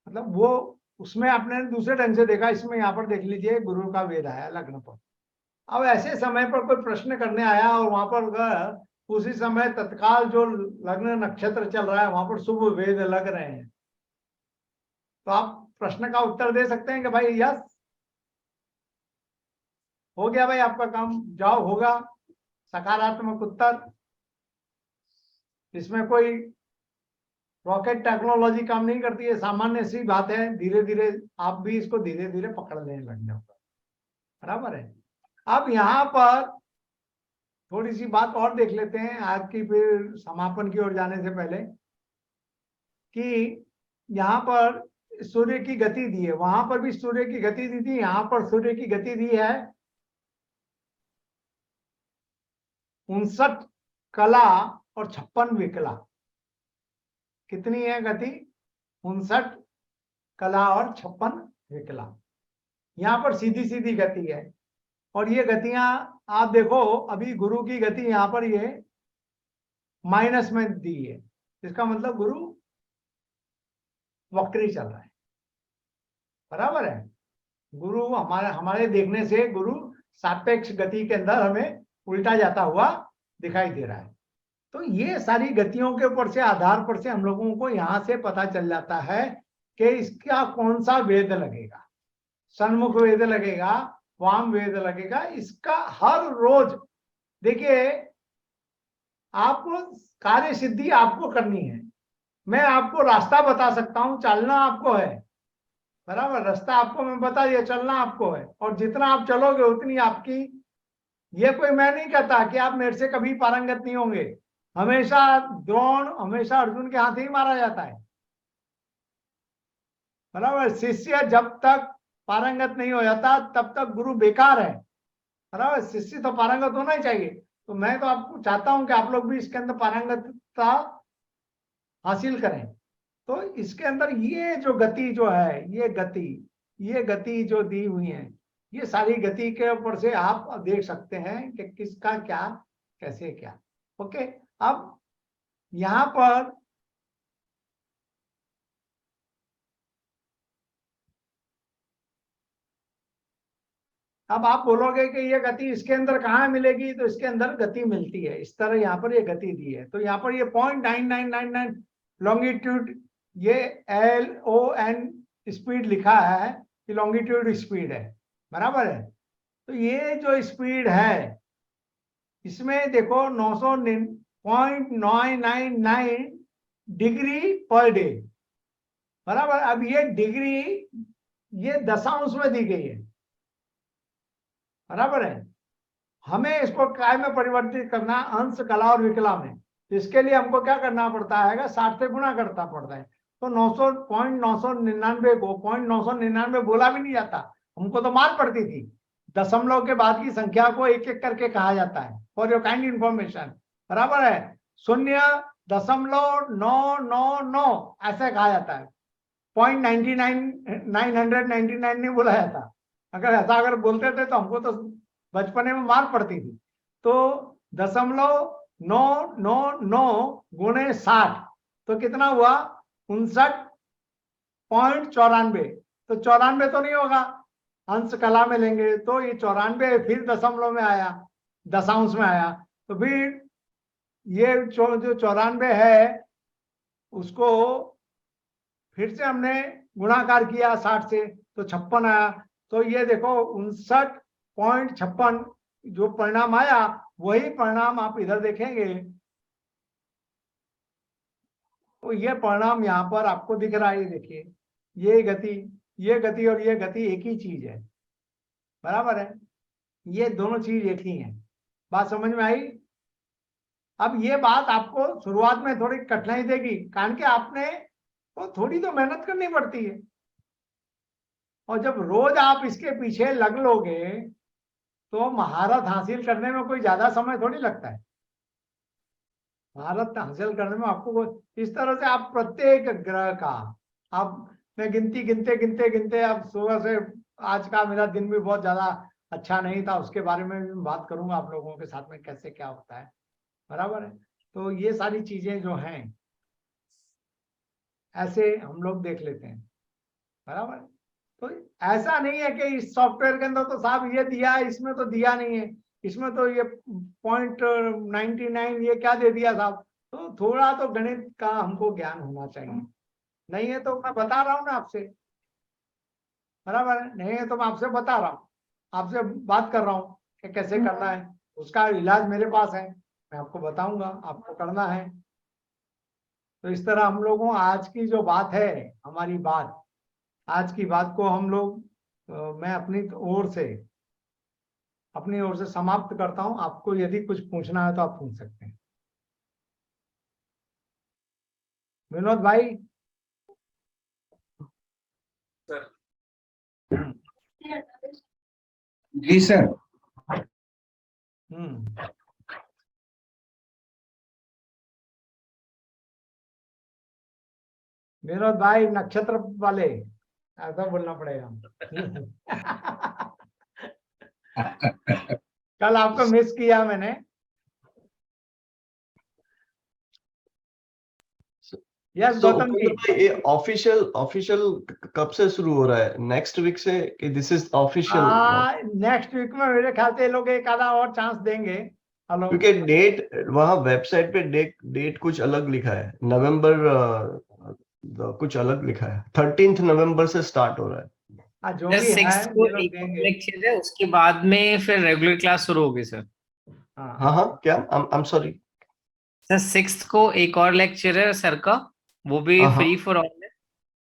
मतलब वो उसमें आपने दूसरे ढंग से देखा, इसमें यहाँ पर देख लीजिए गुरु का वेद आया लग्न पर। अब ऐसे समय पर कोई प्रश्न करने आया और वहां पर अगर उसी समय तत्काल जो लग्न नक्षत्र चल रहा है वहां पर शुभ वेद लग रहे हैं, तो आप प्रश्न का उत्तर दे सकते हैं कि भाई यस हो गया भाई आपका काम, जाओ होगा। सकारात्मक उत्तर। इसमें कोई रॉकेट टेक्नोलॉजी काम नहीं करती है, सामान्य सी बात है। धीरे धीरे आप भी इसको धीरे धीरे पकड़ने लग जाओ, बराबर है। अब यहाँ पर थोड़ी सी बात और देख लेते हैं आज की, फिर समापन की ओर जाने से पहले, कि यहाँ पर सूर्य की गति दी है, वहां पर भी सूर्य की गति दी थी, यहाँ पर सूर्य की गति दी है 59 कला और 56 विकला। कितनी है गति? 59 कला और 56 विकला। यहाँ पर सीधी सीधी गति है। और ये गतियां आप देखो, अभी गुरु की गति यहाँ पर ये माइनस में दी है, इसका मतलब गुरु वक्री चल रहा है, बराबर है। गुरु हमारे देखने से गुरु सापेक्ष गति के अंदर हमें उल्टा जाता हुआ दिखाई दे रहा है। तो ये सारी गतियों के ऊपर से, आधार पर से हम लोगों को यहां से पता चल जाता है कि इसका कौन सा वेद लगेगा। सन्मुख वेद लगेगा, वाम वेद लगेगा। इसका हर रोज देखिए, आपको कार्य सिद्धि आपको करनी है। मैं आपको रास्ता बता सकता हूं, चलना आपको है, बराबर। रास्ता आपको मैं बता दिया, चलना आपको है, और जितना आप चलोगे उतनी आपकी, ये कोई मैं नहीं कहता कि आप मेरे से कभी पारंगत नहीं होंगे। हमेशा द्रोण, हमेशा अर्जुन के हाथ ही मारा जाता है, बराबर। शिष्य जब तक पारंगत नहीं हो जाता तब तक गुरु बेकार है, बराबर। शिष्य तो पारंगत होना ही चाहिए। तो मैं तो आपको चाहता हूं कि आप लोग भी इसके अंदर पारंगतता हासिल करें। तो इसके अंदर ये जो गति जो है, ये गति जो दी हुई है, ये सारी गति के ऊपर से आप देख सकते हैं कि किसका क्या, कैसे क्या। ओके, अब यहां पर अब आप बोलोगे कि ये गति इसके अंदर कहाँ मिलेगी, तो इसके अंदर गति मिलती है इस तरह। यहाँ पर ये गति दी है, तो यहाँ पर ये 0.9999 लॉन्गिट्यूड, ये LON स्पीड लिखा है कि लॉन्गिट्यूड स्पीड है, बराबर है। तो ये जो स्पीड है इसमें देखो 900.999 डिग्री पर डे, बराबर। अब ये डिग्री ये दशांश में दी गई है, बराबर है। हमें इसको काय में परिवर्तित करना, अंश, कला और विकला में। तो इसके लिए हमको क्या करना पड़ता है, 60 से गुणा करना पड़ता है। तो 900.999 को 0.999 बोला भी नहीं जाता, हमको तो मार पड़ती थी। दशमलव के बाद की संख्या को एक एक करके कहा जाता है, फॉर योर काइंड इंफॉर्मेशन, बराबर है। 0.999 ऐसे कहा जाता है, 0.999 नहीं बोला जाता। अगर ऐसा अगर बोलते थे तो हमको तो बचपने में मार पड़ती थी। तो 0.999 गुणे 60 तो कितना हुआ, 59.94। तो 94 तो नहीं होगा, अंश कला में लेंगे तो ये 94 फिर दशमलव में आया, दशांश में आया। तो फिर ये जो 94 है उसको फिर से हमने गुणाकार किया 60 से, तो 56 आया। तो ये देखो 59.56 जो परिणाम आया, वही परिणाम आप इधर देखेंगे तो ये परिणाम यहाँ पर आपको दिख रहा है। देखिए ये गति और ये गति एक ही चीज है, बराबर है। ये दोनों चीज एक ही है। बात समझ में आई? अब ये बात आपको शुरुआत में थोड़ी कठिनाई देगी, कारण कि आपने तो थोड़ी तो मेहनत करनी पड़ती है, और जब रोज आप इसके पीछे लग लोगे तो महारत हासिल करने में कोई ज्यादा समय थोड़ी लगता है। महारत हासिल करने में आपको इस तरह से आप प्रत्येक ग्रह का आप मैं गिनते अब सुबह से आज का मेरा दिन भी बहुत ज्यादा अच्छा नहीं था, उसके बारे में भी बात करूंगा आप लोगों के साथ में कैसे क्या होता है, बराबर है। तो ये सारी चीजें जो हैं ऐसे हम लोग देख लेते हैं, बराबर है। तो ऐसा नहीं है कि इस सॉफ्टवेयर के अंदर तो साहब ये दिया है, इसमें तो दिया नहीं है, इसमें तो ये 0.99 ये क्या दे दिया साहब। तो थोड़ा तो गणित का हमको ज्ञान होना चाहिए। नहीं है तो मैं बता रहा हूँ ना आपसे, बराबर है। नहीं है तो मैं आपसे बता रहा हूँ, आपसे बात कर रहा हूँ कि कैसे करना है। उसका इलाज मेरे पास है, मैं आपको बताऊंगा, आपको करना है। तो इस तरह हम लोगों आज की जो बात है, हमारी बात आज की बात को हम लोग मैं अपनी ओर से समाप्त करता हूं। आपको यदि कुछ पूछना है तो आप पूछ सकते हैं। विनोद भाई। सर। जी सर। विनोद भाई नक्षत्र वाले, ऐसा बोलना पड़ेगा। कल आपको मिस किया मैंने। यस गौतम जी। ये ऑफिशियल कब से शुरू हो रहा है? नेक्स्ट वीक से कि this is official? Next week में मेरे ख्याल से लोग एक आधा और चांस देंगे, हेलो, क्योंकि डेट वहाँ वेबसाइट पे डेट कुछ अलग लिखा है, नवंबर कुछ अलग लिखा है, 13 नवंबर से स्टार्ट हो रहा है। हाँ जो सर भी है 6th को ये लोग एक और देंगे। लेक्चर है, उसके बाद में फिर रेगुलर क्लास शुरू होगी सर। हाँ हाँ हाँ, क्या? I am sorry. Sir 6th को एक और लेक्चर है सर का, वो भी हाँ हाँ, फ्री फॉर ऑल है।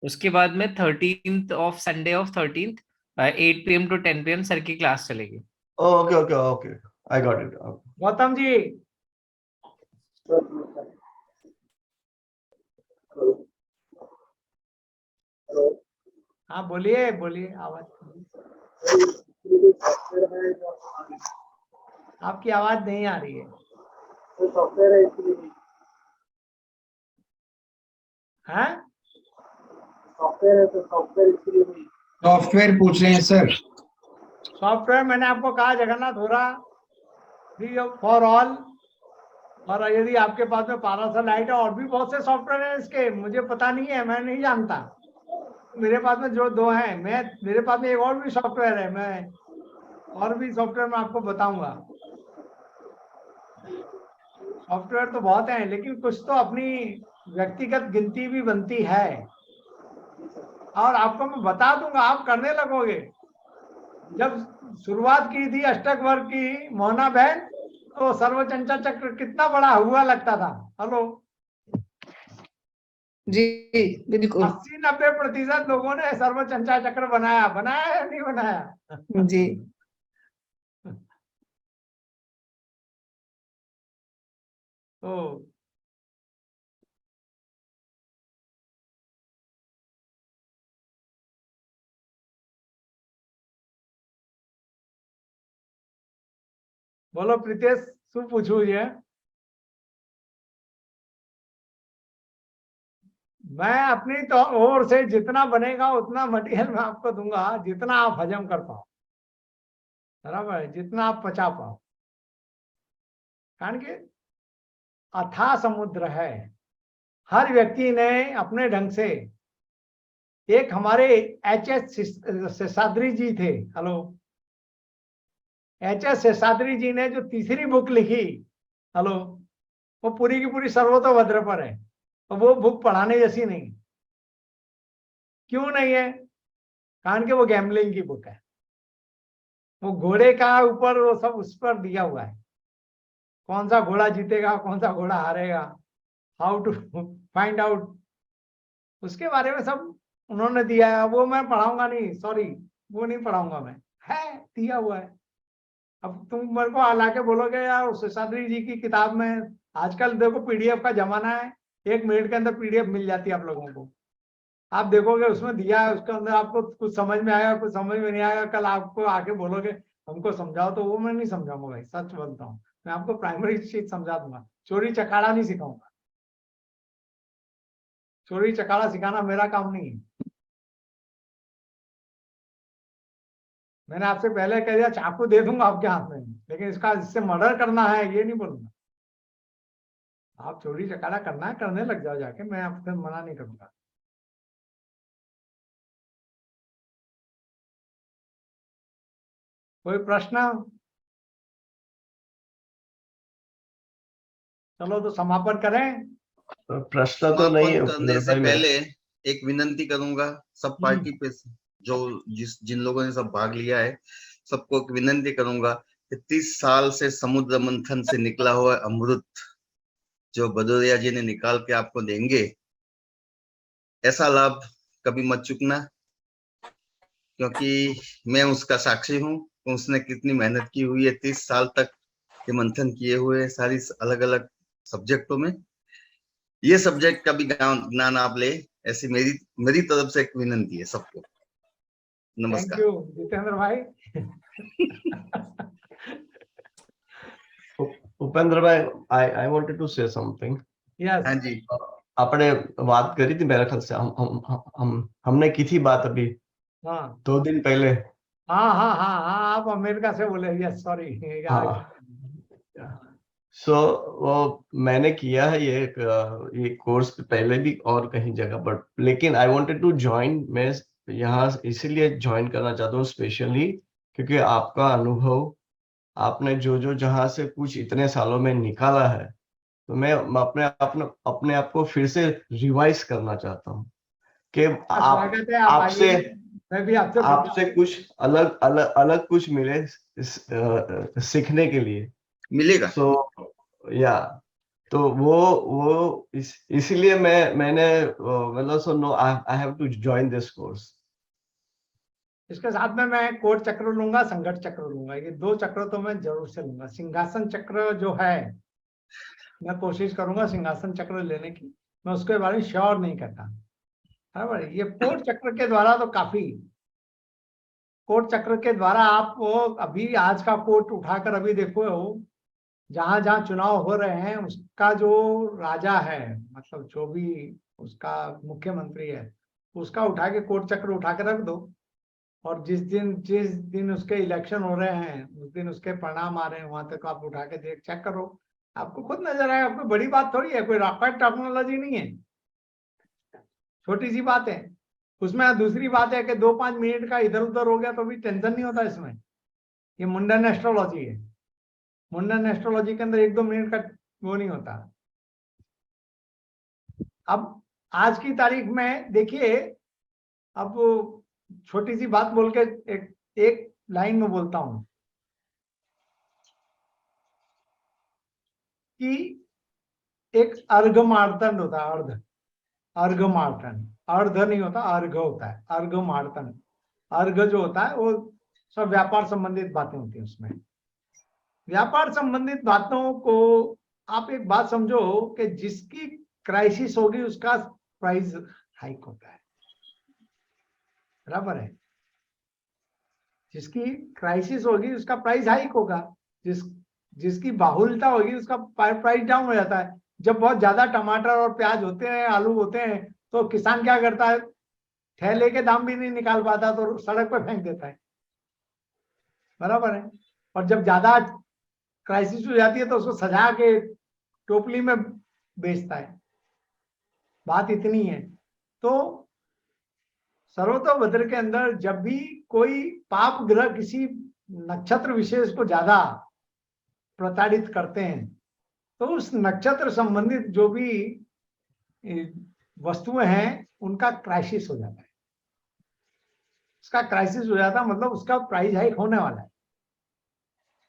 उसके बाद में 13th of Sunday of 13th 8 PM to 10 PM sir की क्लास चलेगी। Okay okay okay, I got it. Gautam ji, हाँ बोलिए बोलिए, आवाज, आपकी आवाज नहीं आ रही है। हैं? सॉफ्टवेयर पूछ रहे हैं सर। सॉफ्टवेयर मैंने आपको कहा जगन्नाथ हो रहा फ्री फॉर ऑल, और यदि आपके पास में पारासाइट है और भी बहुत से सॉफ्टवेयर हैं इसके, मुझे पता नहीं है, मैं नहीं जानता। मेरे पास में जो 2 हैं, मेरे पास में एक और भी सॉफ्टवेयर है, मैं और भी सॉफ्टवेयर मैं आपको बताऊंगा। सॉफ्टवेयर तो बहुत हैं, लेकिन कुछ तो अपनी व्यक्तिगत गिनती भी बनती है, और आपको मैं बता दूंगा, आप करने लगोगे। जब शुरुआत की थी अष्टक वर्ग की मोहना बहन, तो सर्वचंचा चक्र कितना बड़ा हुआ लगता था। हेलो, जी बिल्कुल 80-90% लोगों ने सर्वचंचा चक्र बनाया या नहीं बनाया? जी। तो बोलो प्रीतेश, શું પૂછવું છે? मैं अपनी तो ओर से जितना बनेगा उतना मटेरियल मैं आपको दूंगा, जितना आप हजम कर पाओ, बराबर है, जितना आप पचा पाओ, कारण के अथाह समुद्र है। हर व्यक्ति ने अपने ढंग से, एक हमारे HS शेषाद्री जी थे, हेलो, HS शेषाद्री जी ने जो तीसरी बुक लिखी, हेलो, वो पूरी की पूरी सर्वतोभद्र पर है, तो वो बुक पढ़ाने जैसी नहीं। क्यों नहीं है? कारण के वो गैम्बलिंग की बुक है, वो घोड़े का ऊपर वो सब उस पर दिया हुआ है, कौन सा घोड़ा जीतेगा कौन सा घोड़ा हारेगा, हाउ टू फाइंड आउट, उसके बारे में सब उन्होंने दिया है। वो मैं पढ़ाऊंगा नहीं, सॉरी, वो नहीं पढ़ाऊंगा मैं, है दिया हुआ है। अब तुम मेरे को ला के बोलोगे यार शेषाद्री जी की किताब में, आजकल देखो PDF का जमाना है, 1 मिनट के अंदर PDF मिल जाती है आप लोगों को, आप देखोगे उसमें दिया है, उसके अंदर आपको कुछ समझ में आएगा कुछ समझ में नहीं आएगा, कल आपको आके बोलोगे हमको समझाओ, तो वो मैं नहीं समझाऊंगा भाई, सच बोलता हूँ। मैं आपको प्राइमरी चीज समझा दूंगा, चोरी चकाड़ा नहीं सिखाऊंगा, चोरी चकाड़ा सिखाना मेरा काम नहीं है। मैंने आपसे पहले कह दिया चाकू दे दूंगा आपके हाथ में, लेकिन इससे मर्डर करना है ये नहीं बोलूंगा। आप चोरी चकाड़ा करना है करने लग जाओ जाके, मैं आपसे मना नहीं करूंगा। कोई प्रश्न? चलो तो समापन करें। प्रश्न तो नहीं है करने से भाई, मैं पहले एक विनंती करूंगा सब पार्टी पे जो जिन लोगों ने सब भाग लिया है, सबको एक विनंती करूंगा कि 30 साल से समुद्र मंथन से निकला हुआ अमृत जो भदौरिया जी ने निकाल के आपको देंगे, ऐसा लाभ कभी मत चूकना, क्योंकि मैं उसका साक्षी हूँ। उसने कितनी मेहनत की हुई है, 30 साल तक ये मंथन किए हुए सारी अलग अलग सब्जेक्टों में। ये सब्जेक्ट का भी ज्ञान आप ले, ऐसी मेरी तरफ से एक विनंती है सबको। नमस्कार। थैंक यू जितेंद्र भाई। उपेंद्र भाई, I wanted to say something. Yes. हाँ जी, आपने बात करी थी मेरे ख्याल से, हमने की थी बात अभी हाँ 2 दिन पहले। हाँ हाँ हाँ हाँ, आप अमेरिका से बोले, यस सॉरी। हाँ, सो वो मैंने किया है ये कोर्स पहले भी और कहीं जगह, बट लेकिन आई वांटेड टू ज्वाइन, मैं यहाँ इसीलिए ज्वाइन करना चाहता हूँ स्पेशली, क्योंकि आपका अनुभव आपने जो जो जहां से कुछ इतने सालों में निकाला है, तो मैं अपने आप को फिर से रिवाइज करना चाहता हूँ कि स्वागत है, आप आपसे आइए, मैं भी आपसे आपसे कुछ अलग अलग अलग कुछ मिले सीखने के लिए मिलेगा। या तो वो इसीलिए मैंने मतलब so no I have to join this course. इसके साथ में मैं कोट चक्र लूंगा, संकट चक्र लूंगा, ये 2 चक्र तो मैं जरूर से लूंगा। सिंहासन चक्र जो है, मैं कोशिश करूंगा सिंहासन चक्र लेने की, मैं उसके बारे में श्योर नहीं करता, बराबर। ये कोट चक्र के द्वारा तो काफी, कोट चक्र के द्वारा आप वो अभी आज का कोट उठाकर अभी देखो, जहां जहां चुनाव हो रहे हैं उसका जो राजा है, मतलब जो भी उसका मुख्यमंत्री है, उसका उठा के कोट चक्र उठा के रख दो, और जिस दिन उसके इलेक्शन हो रहे हैं उस दिन उसके परिणाम आ रहे हैं, वहां तक आप उठा के चेक करो, आपको खुद नजर आएगा। कोई बड़ी बात थोड़ी है, कोई रॉकेट टेक्नोलॉजी नहीं है, छोटी सी बात है। उसमें दूसरी बात है कि 2-5 मिनट का इधर उधर हो गया तो भी टेंशन नहीं होता इसमें। ये मुंडन एस्ट्रोलॉजी है, मुंडन एस्ट्रोलॉजी के अंदर 1-2 मिनट का वो नहीं होता। अब आज की तारीख में देखिए, अब छोटी सी बात बोल के एक लाइन में बोलता हूं कि एक अर्घमार्तंड होता है, अर्घमार्तंड, अर्ध नहीं होता, अर्घ होता है, अर्घमार्तंड। अर्घ जो होता है वो सब व्यापार संबंधित बातें होती हैं। उसमें व्यापार संबंधित बातों को आप एक बात समझो कि जिसकी क्राइसिस होगी उसका प्राइस हाइक होता है, बराबर है। जिसकी क्राइसिस होगी उसका प्राइस हाइक होगा, जिसकी बाहुल्यता होगी उसका प्राइस डाउन हो जाता है। जब बहुत ज्यादा टमाटर और प्याज होते हैं, आलू होते हैं, तो किसान क्या करता है, ठेले के दाम भी नहीं निकाल पाता तो सड़क पर फेंक देता है, बराबर है। और जब ज्यादा क्राइसिस हो जाती है तो उसको सजा के टोपली में बेचता है। बात इतनी है। तो सर्वतोभद्र के अंदर जब भी कोई पाप ग्रह किसी नक्षत्र विशेष को ज्यादा प्रताड़ित करते हैं, तो उस नक्षत्र संबंधित जो भी वस्तुएं हैं उनका क्राइसिस हो जाता है। उसका क्राइसिस हो जाता है मतलब उसका प्राइस हाइक होने वाला है।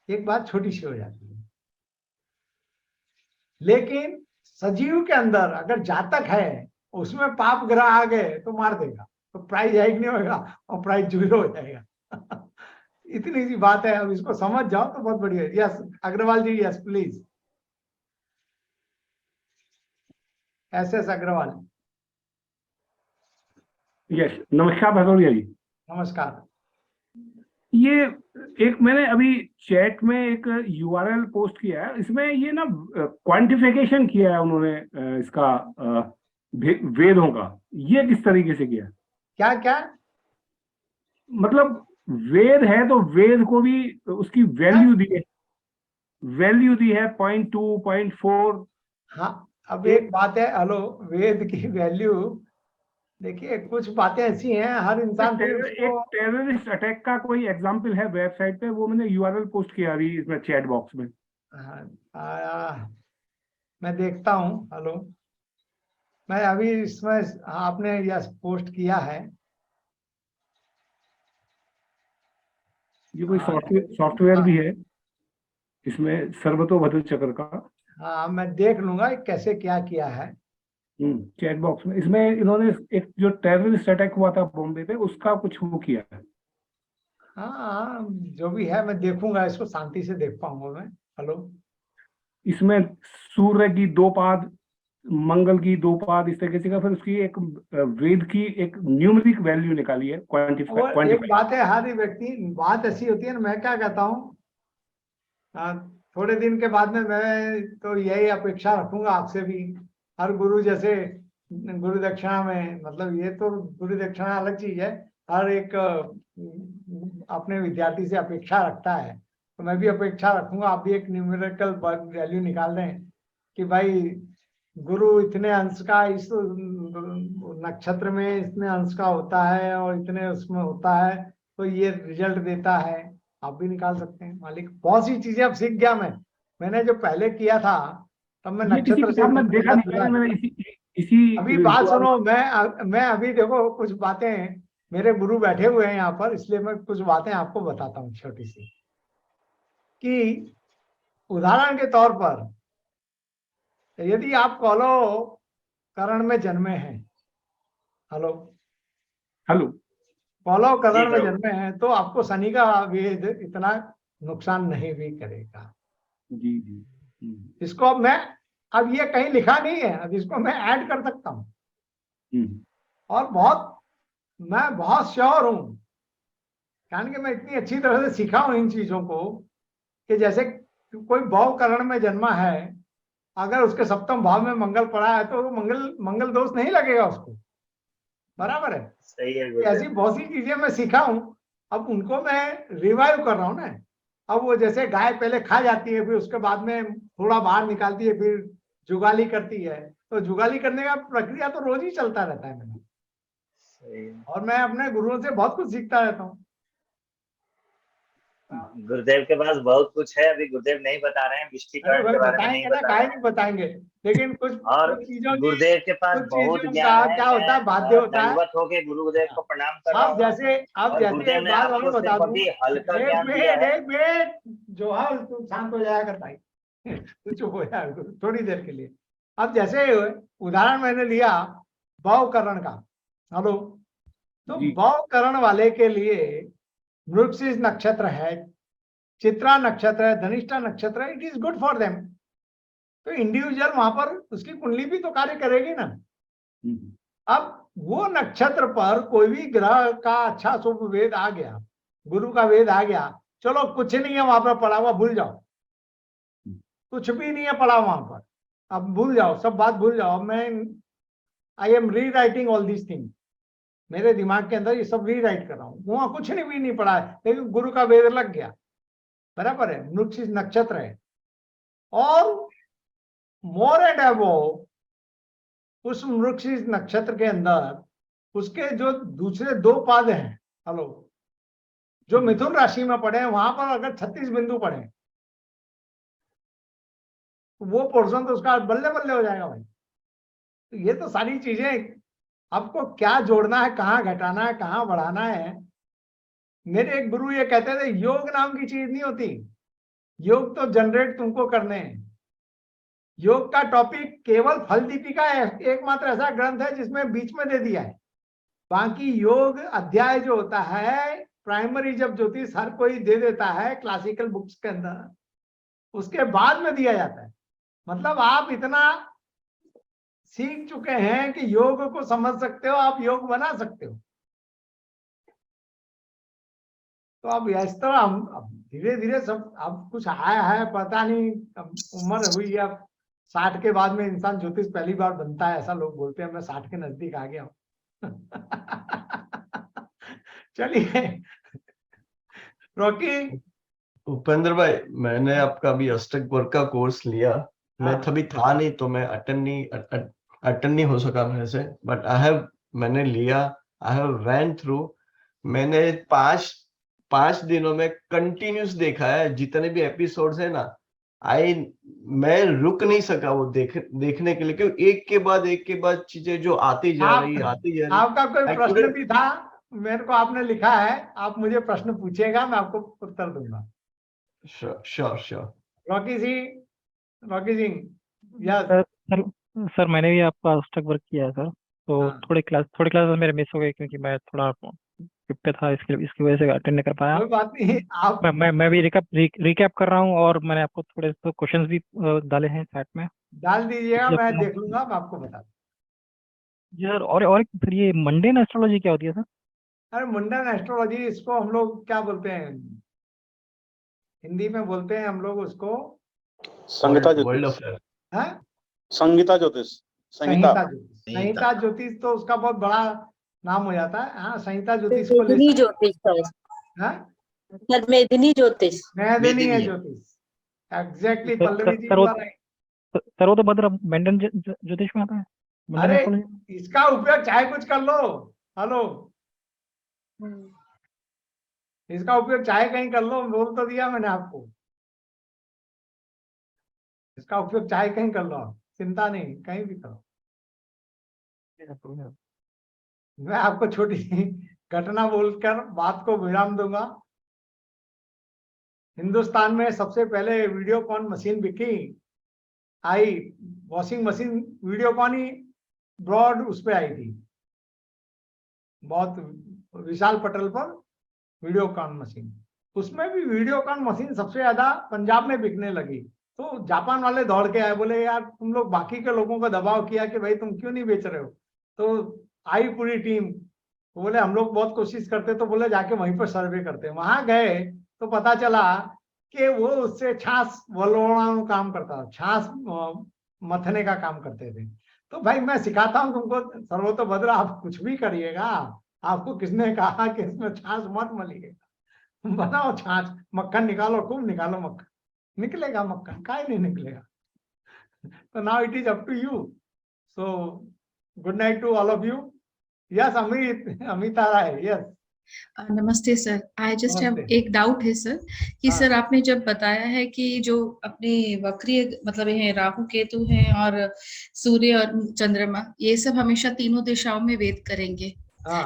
एक बात छोटी सी हो जाती है। लेकिन सजीव के अंदर अगर जातक है उसमें पाप ग्रह आ गए तो मार देगा, तो प्राइस हाइक नहीं होगा और प्राइस 0 हो जाएगा। इतनी सी बात है, अब इसको समझ जाओ तो बहुत बढ़िया। Yes Agarwal ji, yes please. S Agarwal. Yes, नमस्कार भदौरिया जी। नमस्कार। ये एक मैंने अभी चैट में एक URL पोस्ट किया है, इसमें ये ना क्वांटिफिकेशन किया है उन्होंने इसका वेदों का। ये किस तरीके से किया? क्या क्या मतलब वेद है तो वेद को भी उसकी वैल्यू दी है, 0.2 0.4। हाँ, अब एक बात है, हेलो, वेद की वैल्यू देखिए, कुछ बातें ऐसी हैं हर इंसान को एक टेररिस्ट अटैक का कोई एग्जांपल है वेबसाइट पे, वो मैंने URL पोस्ट किया अभी इसमें चैट बॉक्स में। मैं देखता हूँ। हेलो, मैं अभी इसमें आपने यह पोस्ट किया है। ये कोई सॉफ्टवेयर भी है इसमें, सर्वतोभद्र चक्र का। हाँ, मैं देख लूंगा कैसे क्या किया है। चैट बॉक्स में इसमें इन्होंने एक जो टेररिस्ट अटैक हुआ था बॉम्बे पे, उसका कुछ वो किया है। हाँ, जो भी है मैं देखूंगा, इसको शांति से देख पाऊंगा मैं। हेलो, इसमें सूर्य की 2 पाद, मंगल की 2 पाद, इस तरीके से का, फिर उसकी एक वेद की एक न्यूमेरिक वैल्यू निकाली है, और एक बात है, हर व्यक्ति, बात ऐसी होती है ना, मैं क्या कहता हूँ, थोड़े दिन के बाद में मैं तो यही अपेक्षा रखूंगा आपसे भी, हर गुरु जैसे गुरु दक्षिणा में, मतलब ये तो गुरु दक्षिणा अलग चीज है, हर एक अपने विद्यार्थी से अपेक्षा रखता है, तो मैं भी अपेक्षा रखूंगा आप भी एक न्यूमेरिकल वैल्यू निकाल दें कि भाई गुरु इतने अंश का इस नक्षत्र में इतने अंश का होता है और इतने उसमें होता है, तो ये रिजल्ट देता है। आप भी निकाल सकते हैं मालिक। बहुत सी चीजें अब सीख गया मैंने जो पहले किया था तब मैं ये किसी नक्षत्र से किताब में देखा नहीं मैंने इसी अभी बात सुनो, मैं अभी देखो कुछ बातें, मेरे गुरु बैठे हुए हैं यहाँ पर, इसलिए मैं कुछ बातें आपको बताता हूँ छोटी सी। कि उदाहरण के तौर पर यदि आप कॉलो करण में जन्मे हैं, हेलो कॉलो करण में जन्मे हैं, तो आपको शनि का वेद इतना नुकसान नहीं भी करेगा। जी। इसको अब ये कहीं लिखा नहीं है, अब इसको मैं ऐड कर सकता हूँ। और मैं बहुत श्योर हूं, कारण कि मैं इतनी अच्छी तरह से सीखा हूं इन चीजों को, कि जैसे कोई भव करण में जन्मा है, अगर उसके सप्तम भाव में मंगल पड़ा है तो वो मंगल दोष नहीं लगेगा उसको, बराबर है। सही है। ऐसी बहुत सी चीजें मैं सीखा हूं, अब उनको मैं रिवाइव कर रहा हूं ना। अब वो जैसे गाय पहले खा जाती है, फिर उसके बाद में थोड़ा बाहर निकालती है, फिर जुगाली करती है, तो जुगाली करने का प्रक्रिया तो रोज ही चलता रहता है मेरा। और मैं अपने गुरुओं से बहुत कुछ सीखता रहता हूँ। गुरुदेव के पास बहुत कुछ है, अभी गुरुदेव नहीं बता रहे हैं, विष्टिकरण के बारे में नहीं बता रहे हैं। नहीं बताएंगे, लेकिन कुछ चीजों गुरुदेव के पास बहुत ज्ञान है। क्या होता है, बाध्य होता है। दंडवत होके गुरुदेव को प्रणाम कर रहा हूं। अब जैसे ने आपको बता दूं, हल्का ज्ञान दिया है। एक मिनट जो है तू शांत हो जाया कर भाई, तू चुप हो जाए थोड़ी देर के लिए। अब जैसे उदाहरण मैंने लिया भवकरण का, हेलो, तो भवकरण वाले के लिए मृगशीर्ष नक्षत्र है, चित्रा नक्षत्र है, धनिष्ठा नक्षत्र है, it is good for them. तो इंडिविजुअल वहां पर उसकी कुंडली भी तो कार्य करेगी ना। अब वो नक्षत्र पर कोई भी ग्रह का अच्छा शुभ वेद आ गया, गुरु का वेद आ गया, चलो कुछ नहीं है वहां पर पड़ा हुआ, भूल जाओ, कुछ भी नहीं है पड़ा वहां पर, अब भूल जाओ, सब बात भूल जाओ। आई एम री राइटिंग ऑल दीज थिंग, मेरे दिमाग के अंदर ये सब री राइट कर रहा हूँ। वहां कुछ नहीं भी नहीं पड़ा है, लेकिन गुरु का वेद लग गया, बराबर है, मृगशीर्ष नक्षत्र है। और मोर एंड अबोव उस मृगशीर्ष नक्षत्र के अंदर उसके जो दूसरे 2 पाद हैं, हेलो, जो मिथुन राशि में पड़े हैं, वहां पर अगर 36 बिंदु पड़े, तो वो पोर्शन तो उसका बल्ले बल्ले हो जाएगा भाई। तो ये तो सारी चीजें आपको क्या जोड़ना है, कहाँ घटाना है, कहाँ बढ़ाना है। मेरे एक गुरु ये कहते थे, योग नाम की चीज नहीं होती, योग तो जनरेट तुमको करने हैं। योग का टॉपिक केवल फल दीपिका एकमात्र ऐसा ग्रंथ है जिसमें बीच में दे दिया है। बाकी योग अध्याय जो होता है, प्राइमरी जब ज्योतिष हर कोई दे देता है क्लासिकल बुक्स के अंदर, उसके बाद में दिया जाता है। मतलब आप इतना सीख चुके हैं कि योग को समझ सकते हो, आप योग बना सकते हो। तो अब इस तरह हम धीरे धीरे सब, अब कुछ आया है पता नहीं, अब उम्र हुई है, अब 60 के बाद में इंसान ज्योतिष पहली बार बनता है, ऐसा लोग बोलते हैं। मैं 60 के नजदीक आ गया हूँ। चलिए रॉकी। उपेंद्र भाई, मैंने आपका अभी अष्टक वर्ग का कोर्स लिया, मैं तभी था नहीं तो मैं अटेंड नहीं हो सका मेरे से, बट मैंने लिया, आई हैव ran थ्रू। मैंने 5 दिनों में कंटिन्यूस देखा है जितने भी एपिसोड्स है ना, मैं रुक नहीं सका वो देखने के लिए, क्योंकि एक के बाद चीजें जो आती जा रही। आपका कोई प्रश्न भी था, मेरे को आपने लिखा है, आप मुझे प्रश्न पूछेगा, मैं आपको उत्तर दूंगा। Sure. Rocky Singh, yes sir मैंने भी आपका अष्टक वर्क किया है सर, तो थोड़ी क्लास मेरे मिस हो गई क्योंकि मैं थोड़ा ट्रिप पे था, इसकी वजह से अटेंड नहीं कर पाया। कोई बात नहीं, आप मैं भी रिकैप कर रहा हूँ, और मैंने आपको थोड़े तो क्वेश्चंस भी डाले हैं चैट में, डाल दीजिएगा, मैं देख लूंगा, मैं आपको बता जी सर। और फिर ये मंडेन एस्ट्रोलॉजी क्या होती है सर? अरे मंडन एस्ट्रोलॉजी, इसको हम लोग क्या बोलते हैं, हिंदी में बोलते हैं हम लोग उसको संगीता ज्योतिष। संगीता ज्योतिष, संहिता ज्योतिष तो उसका बहुत बड़ा नाम हो जाता है। हाँ, संहिता ज्योतिष को मेदिनी ज्योतिष सर, मेदिनी ज्योतिष, मेदिनी है ज्योतिष, एग्जैक्टली। पल्लवी जी सर वो तो मतलब मंडन ज्योतिष में आता है। अरे इसका उपयोग चाहे कुछ कर लो, हेलो, इसका उपयोग चाहे कहीं कर लो, बोल तो दिया मैंने आपको, इसका उपयोग चाहे कहीं कर लो आप, चिंता नहीं, कहीं भी करो। मैं आपको छोटी सी घटना बोलकर बात को विराम दूंगा। हिंदुस्तान में सबसे पहले वीडियोकॉन मशीन बिकी, आई वॉशिंग मशीन वीडियोकॉन ही ब्रॉड उस पे आई थी, बहुत विशाल पटल पर वीडियोकॉन मशीन। उसमें भी वीडियोकॉन मशीन सबसे ज्यादा पंजाब में बिकने लगी। तो जापान वाले दौड़ के आए, बोले यार तुम लोग बाकी के लोगों को दबाव किया कि भाई तुम क्यों नहीं बेच रहे हो। तो आई पूरी टीम, तो बोले हम लोग बहुत कोशिश करते, तो बोले जाके वहीं पर सर्वे करते। वहां गए तो पता चला कि वो उससे छाछ वलोड़ाना काम करता था, छाछ मथने का काम करते थे। तो भाई मैं सिखाता हूँ तुमको सर्वतोभद्र, आप कुछ भी करिएगा, आपको किसने कहा कि इसमें छाछ मत मलिएगा, बनाओ छाछ, मक्खन निकालो, खूब निकालो मक्खन, निकलेगा मक्खन, काहे नहीं निकलेगा। तो now it is up to you. So good night to all of you. Yes Amita Rai, yes. नमस्ते सर, आई जस्ट हैव एक डाउट है सर कि सर आपने जब बताया है कि जो अपने वक्रीय मतलब है राहु केतु हैं और सूर्य और चंद्रमा, ये सब हमेशा तीनों दिशाओं में वेद करेंगे।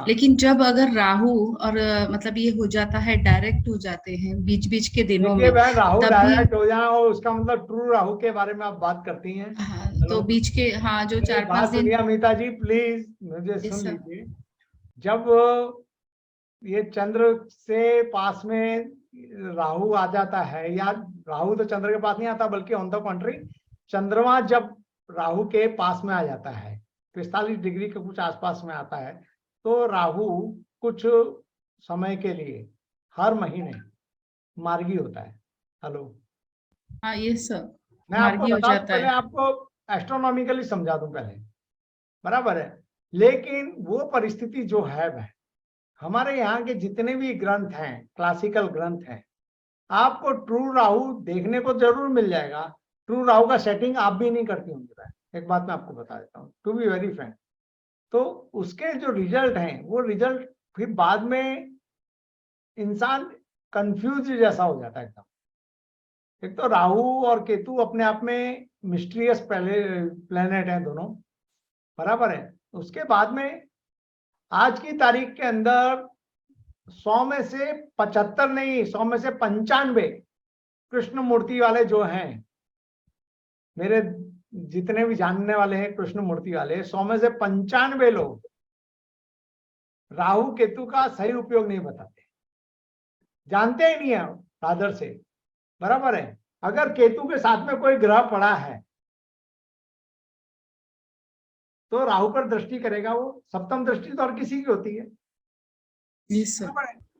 लेकिन जब अगर राहु और मतलब ये हो जाता है, डायरेक्ट हो जाते हैं बीच बीच के दिनों में, राहु तब डायरेक्ट हो जाए और उसका मतलब ट्रू राहु के बारे में आप बात करती हैं। तो बीच के जो 4-5 दिन। अमिता जी प्लीज मुझे सुन लीजिए। जब ये चंद्र से पास में राहु आ जाता है, या राहु तो चंद्र के पास नहीं आता बल्कि ऑन द कंट्री, चंद्रमा जब राहु के पास में आ जाता है 45 डिग्री के कुछ आसपास में आता है, तो राहु कुछ समय के लिए हर महीने मार्गी होता है। हेलो, हाँ ये सब मैं आपको बता दूं, पहले आपको एस्ट्रोनॉमिकली समझा दूं पहले, बराबर है। लेकिन वो परिस्थिति जो है वह हमारे यहाँ के जितने भी ग्रंथ हैं, क्लासिकल ग्रंथ हैं, आपको ट्रू राहु देखने को जरूर मिल जाएगा। ट्रू राहु का सेटिंग आप भी नहीं करती होंगी। एक बात मैं आपको बता देता हूँ, टू बी वेरी फ्रैंक। तो उसके जो रिजल्ट हैं, वो रिजल्ट फिर बाद में इंसान कंफ्यूज जैसा हो जाता है एकदम। एक तो राहु और केतु अपने आप में मिस्टीरियस प्लेनेट हैं दोनों, बराबर है। उसके बाद में आज की तारीख के अंदर 100 में से 75 नहीं, 100 में से 95 कृष्ण मूर्ति वाले जो हैं, मेरे जितने भी जानने वाले हैं कृष्ण मूर्ति वाले, 100 में से 95 लोग राहु केतु का सही उपयोग नहीं बताते, जानते ही नहीं है फादर से, बराबर है। अगर केतु के साथ में कोई ग्रह पड़ा है तो राहु पर दृष्टि करेगा, वो सप्तम दृष्टि तो हर किसी की होती है।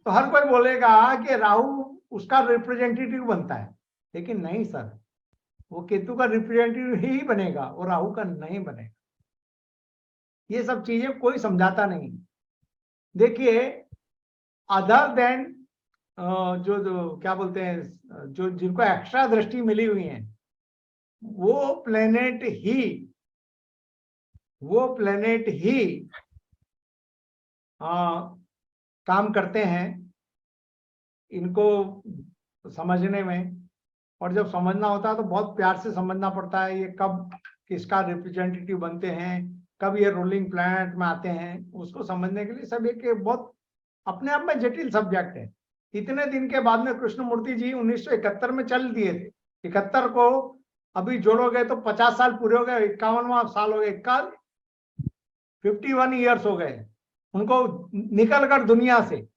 तो हर कोई बोलेगा कि राहु उसका रिप्रेजेंटेटिव बनता है, लेकिन नहीं सर, वो केतु का रिप्रेजेंटेटिव ही बनेगा, वो राहु का नहीं बनेगा। ये सब चीजें कोई समझाता नहीं। देखिए, अदर देन जो क्या बोलते हैं, जो जिनको एक्स्ट्रा दृष्टि मिली हुई है, वो प्लेनेट ही काम करते हैं इनको समझने में। और जब समझना होता है तो बहुत प्यार से समझना पड़ता है, ये कब किसका रिप्रेजेंटेटिव बनते हैं, कब ये रूलिंग प्लैनेट में आते हैं, उसको समझने के लिए सब एक बहुत अपने आप में जटिल सब्जेक्ट है। इतने दिन के बाद में कृष्णमूर्ति जी 1971 में चल दिए थे। 71 को अभी जोड़ोगे तो 50 साल पूरे हो गए, 51वां साल हो गए, 51 ईयर्स हो गए उनको निकल कर दुनिया से।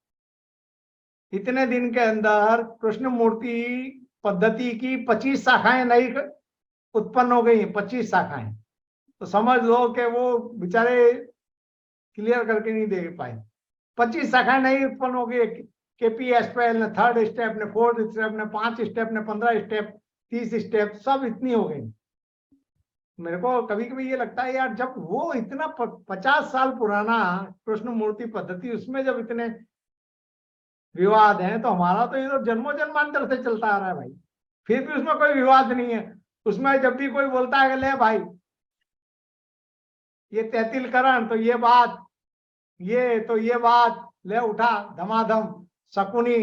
इतने दिन के अंदर कृष्ण मूर्ति पद्धति की 25 शाखाएं नई उत्पन्न हो गई, 25 शाखाएं। तो समझ लो कि वो बेचारे क्लियर करके नहीं दे पाए। 25 शाखाएं नई उत्पन्न हो गई। KPSPL ने 3rd स्टेप ने 4th स्टेप ने 5 स्टेप ने 15 स्टेप 30 स्टेप सब इतनी हो गई। मेरे को कभी कभी ये लगता है यार, जब वो इतना 50 साल पुराना कृष्ण मूर्ति पद्धति, उसमें जब इतने विवाद हैं, तो हमारा तो ये तो जन्मों जन्मांतर से चलता आ रहा है भाई, फिर भी उसमें कोई विवाद नहीं है। उसमें जब भी कोई बोलता है कि ले भाई ये तैतिलकरण, तो ये बात, ये बात ले उठा धमाधम शकुनी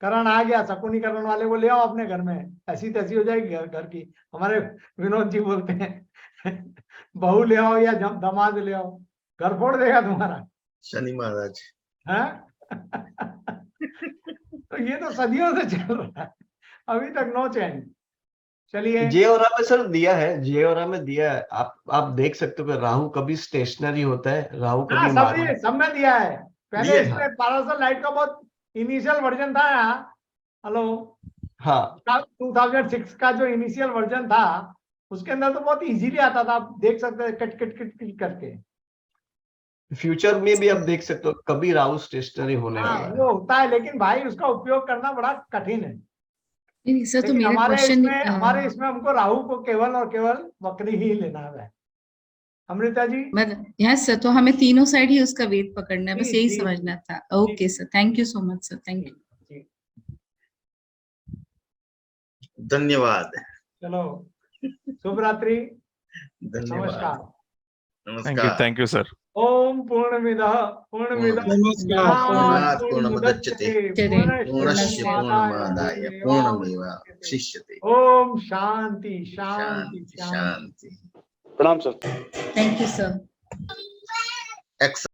करण आ गया, शकुनी करण वाले को ले आओ अपने घर में, ऐसी तैसी हो जाएगी घर की। हमारे विनोद जी बोलते हैं बहू ले आओ या दामाद ले आओ, घर फोड़ देगा तुम्हारा। शनि महाराज है तो ये तो सदियों से चल रहा है, अभी तक नो चेंज। चलिए, जेओरा में सर दिया है, जेओरा में दिया है, आप देख सकते हो कि राहु कभी स्टेशनरी होता है, राहु कभी सब में दिया है। पहले इसमें पारासल लाइट का बहुत इनिशियल वर्जन था यहाँ। हेलो, हाँ 2006 का जो इनिशियल वर्जन था उसके अंदर तो बहुत इजीली आता था, आप देख सकते हैं कट कट कट कट करके। फ्यूचर में भी आप देख सकते हो कभी राहु स्टेशनरी होने वाला है। वो होता है, लेकिन भाई उसका उपयोग करना बड़ा कठिन है। नहीं सर, तो मेरा हमारे इसमें हमको राहु को केवल और केवल वक्री ही लेना है। अमृता जी, यस सर, तो हमें तीनों साइड ही उसका वेट पकड़ना है, बस यही समझना था। Okay sir, thank you so much sir, thank you. धन्यवाद। चलो, शुभ रात्रि, धन्यवाद, नमस्कार। Thank you sir. ओम पूर्णमिदः पूर्णमिदः पूर्णमुदच्यते पूर्णस्य पूर्णमादाय पूर्णमेवावशिष्यते। ओम शांति शांति शांति। प्रणाम सर। Thank you sir.